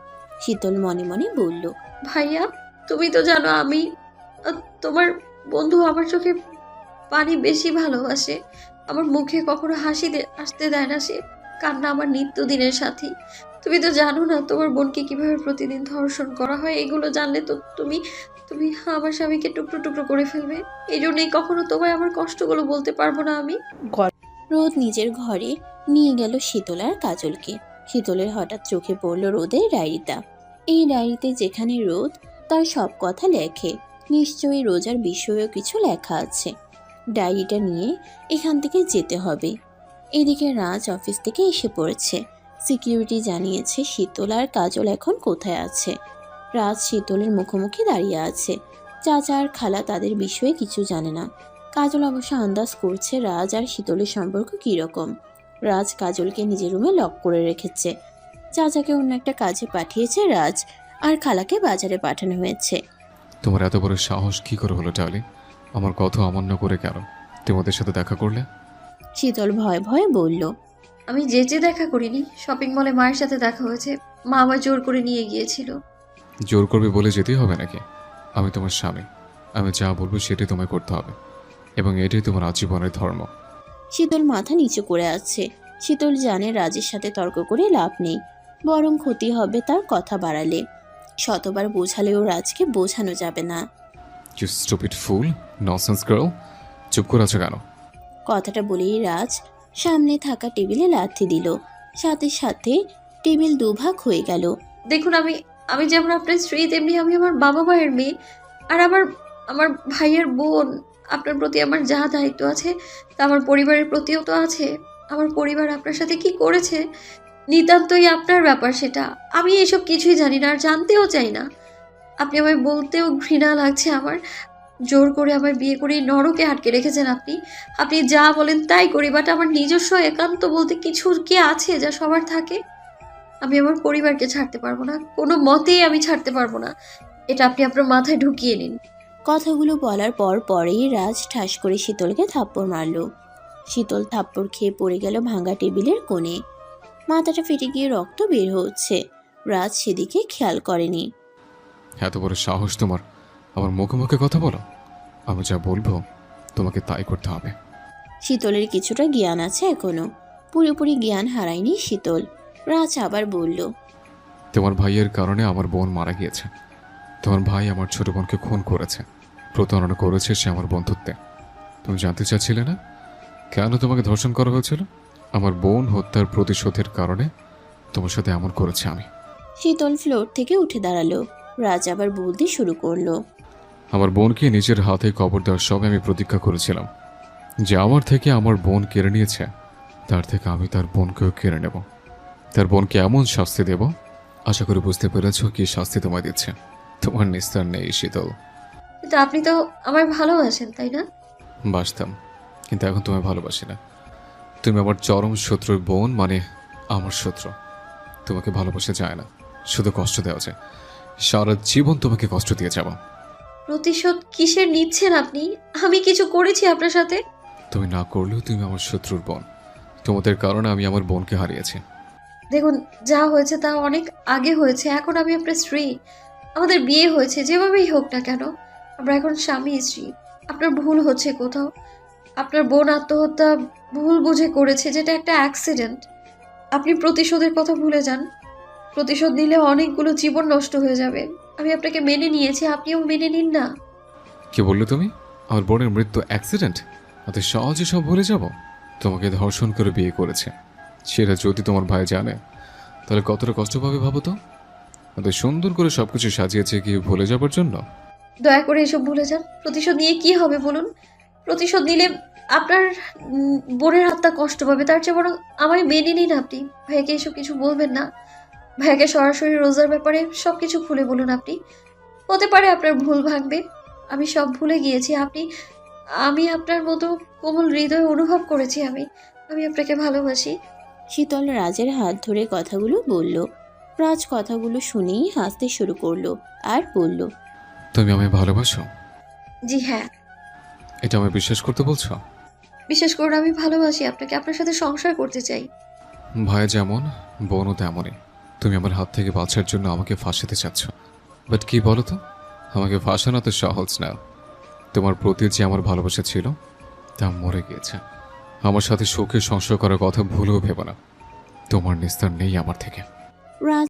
শীতল মনে মনে বলল। ভাইয়া, তুমি তো জানো আমি তোমার বন্ধু আমার চোখে পানি বেশি ভালোবাসে। আমার মুখে কখনো আসতে দেয় না সে। কান্না আমার নিত্যদিনের সাথী। তুমি তো জানো না তোমার বোনকে কিভাবে প্রতিদিন ধর্ষণ করা হয়। এগুলো জানলে তো তুমি তুমি আমার স্বামীকে টুকরো টুকরো করে ফেলবে। এই জন্যই কখনো তোমায় আমার কষ্টগুলো বলতে পারবো না আমি। রোদ নিজের ঘরে নিয়ে গেল শীতল আর কাজলকে। শীতলের হঠাৎ চোখে পড়ল রোদের ডায়েরিটা। এই ডায়েরিতে যেখানে রোদ তার সব কথা লেখে, নিশ্চয়ই রোজার বিষয়েও কিছু লেখা আছে। ডায়েরিটা নিয়ে এখান থেকে যেতে হবে। এদিকে রাজ অফিস থেকে এসে পড়েছে। সিকিউরিটি জানিয়েছে শীতল আর কাজল এখন কোথায় আছে। রাজ শীতলের মুখোমুখি দাঁড়িয়ে আছে। চাচা আর খালা তাদের বিষয়ে কিছু জানে না। কাজল অবশ্য আন্দাজ করছে রাজ আর শীতলের সম্পর্ক কীরকম। রাজ কাজলকে নিজের রুমে লক করে রেখেছে। চাচাকে অন্য একটা কাজে পাঠিয়েছে রাজ, আর খালাকে বাজারে পাঠানো হয়েছে। তোমার এত বড় সাহস কি করে হলো ডার্লিং? আমার কথা অমান্য করে কেন তোমাদের সাথে দেখা করলে? শীতল ভয়ে ভয়ে বলল। আমি যে দেখা করিনি, শপিং মলে মায়ের সাথে দেখা হয়েছে। মা আমার জোর করে নিয়ে গিয়েছিল। জোর করবে বলে যেতেই হবে নাকি? আমি তোমার স্বামী, আমি যা বলবো সেটাই তোমায় করতে হবে, এবং এটাই তোমার আজীবনের ধর্ম। শীতল মাথা নিচু করে আছে। শীতল জানে রাজের সাথে তর্ক করে লাভ নেই, বরং ক্ষতি হবে তার কথা বাড়ালে। শতবার বোঝালেও রাজকে বোঝানো যাবে না। You stupid fool, nonsense girl, চুপ করে আছো কেন? কথাটা বলেই রাজ সামনে থাকা টেবিলে লাথি দিল। সাথে সাথে টেবিল দুভাগ হয়ে গেল। দেখুন, আমি যেমন আপনার স্ত্রী, তেমনি আমি আমার বাবা মায়ের মেয়ে। আর আমার আমার ভাইয়ের বোন। আপনার প্রতি আমার যা দায়িত্ব আছে তা আমার পরিবারের প্রতিও তো আছে। আমার পরিবার আপনার সাথে কি করেছে নিতান্তই আপনার ব্যাপার, সেটা আমি এসব কিছুই জানি না আর জানতেও চাই না। আপনি আমায় বলতেও ঘৃণা লাগছে আমার। জোর করে আমার বিয়ে করে এই নরকে আটকে রেখেছেন আপনি। আপনি যা বলেন তাই করি, বাট আমার নিজস্ব একান্ত বলতে কিছু কি আছে যা সবার থাকে? আমি আমার পরিবারকে ছাড়তে পারবো না, কোনো মতেই আমি ছাড়তে পারবো না। এটা আপনি আপনার মাথায় ঢুকিয়ে নিন। কথাগুলো বলার পরেই রাজ ঠাস করে শীতলকে থাপ্পড় মারল। শীতল থাপ্পড় খেয়ে পড়ে গেল ভাঙা টেবিলের কোণে। মাথাটা ফেটে গিয়ে রক্ত বের হচ্ছে। রাজ সেদিকে খেয়াল করেনি। এত বড় সাহস তোমার আমার মুখে মুখে কথা বলো? আমি যা বলবো তোমাকে তাই করতে হবে। শীতলের কিছুটা জ্ঞান আছে এখনো, পুরোপুরি জ্ঞান হারায়নি শীতল। রাজ আবার বলল। তোমার ভাইয়ের কারণে আমার বোন মারা গিয়েছে। তোমার ভাই আমার ছোট বোনকে খুন করেছে, প্রতারণা করেছে সে আমার বন্ধুত্বে। তুমি জানতে চাচ্ছিলে না কেন তোমাকে ধর্ষণ করা হয়েছিল? আমার বোন হত্যার প্রতিশোধের কারণে তোমার সাথে এমন করেছে আমি। শীতল ফ্লোর থেকে উঠে দাঁড়ালো। রাজ আবার বলতে শুরু করলো। আমার বোনকে নিজের হাতে কবর দেওয়ার সময় আমি প্রতিজ্ঞা করেছিলাম যে আমার থেকে আমার বোন কেড়ে নিয়েছে, তার থেকে আমি তার বোনকেও কেড়ে নেব। তার বোনকে এমন শাস্তি দেব, আশা করি বুঝতে পেরেছ কি শাস্তি তোমায় দিচ্ছে। তোমার নিস্তার নেই শীতল। কিন্তু আপনি তো আমায় ভালোবাসেন, তাই না? বাসতাম, কিন্তু এখন তোমায় ভালোবাসি না। তুমি আমার চরম শত্রুর বোন, মানে আমার শত্রু। তোমাকে ভালোবাসা যায় না, শুধু কষ্ট দেওয়া যায়। সারা জীবন তোমাকে কষ্ট দিয়ে যাব। প্রতিশোধ কিসের নিচ্ছেন আপনি? আমি কিছু করেছি আপনার সাথে? তুমি না করলেও তুমি আমার শত্রুর বোন। তোমাদের কারণে আমি আমার বোনকে হারিয়েছি। দেখুন, যা হয়েছে তা অনেক আগে হয়েছে। এখন আমি আপনার স্ত্রী। আমাদের বিয়ে হয়েছে, যেভাবেই হোক না কেন আমরা এখন স্বামী স্ত্রী। আপনার ভুল হচ্ছে কোথাও। আপনার বোন আত্মহত্যা ভুল বুঝে করেছে, যেটা একটা অ্যাক্সিডেন্ট। আপনি প্রতিশোধের কথা ভুলে যান। প্রতিশোধ নিলে অনেকগুলো জীবন নষ্ট হয়ে যাবে। আমি আপনাকে মেনে নিয়েছি, আপনিও মেনে নিন না। কি বললে তুমি? আমার বোনের মৃত্যু অ্যাক্সিডেন্ট? এত সহজে সব ভুলে যাব? তোমাকে ধর্ষণ করে বিয়ে করেছে, সেটা যদি তোমার ভাই জানে তাহলে কতটা কষ্ট পাবে ভাবো তো। এত সুন্দর করে সবকিছু সাজিয়েছে কি ভুলে যাবার জন্য? দয়া করে এসব ভুলে যান। প্রতিশোধ নিয়ে কি হবে বলুন? প্রতিশোধ নিলে আপনার বোনের আত্মা কষ্ট পাবে। তার চেয়ে বরং আমায় মেনে নিন আপনি। ভাইয়াকে এসব কিছু বলবেন না। ভাইয়াকে সরাসরি রোজার ব্যাপারে সব কিছু খুলে বলুন আপনি। হতে পারে আপনার ভুল ভাঙবে। আমি সব ভুলে গিয়েছি। আমি আপনার মতো কোমল হৃদয় অনুভব করেছি। আমি আপনাকে ভালোবাসি। শীতল রাজের হাত ধরে কথাগুলো বলল। রাজ কথাগুলো শুনেই হাসতে শুরু করলো আর বলল। তুমি আমায় ভালোবাসো? জি হ্যাঁ, এটা আমি বিশ্বাস করতে বলছো? বিশেষ করে আমি ভালোবাসি আপনাকে, আপনার সাথে সংসার করতে চাই। ভাই যেমন বোনও তেমনই। তুমি আমার হাত থেকে বাঁচার জন্য আমাকে ফাঁসাতে চাচ্ছ, বাট কি বলো তো, আমাকে ফাঁসানো তো সহজ না। তোমার প্রতি যে আমার ভালোবাসা ছিল তা মরে গিয়েছে। আমার সাথে সুখে সংসার করার কথা ভুলেও ভেবো না। তোমার নিস্তার নেই আমার থেকে। রাজ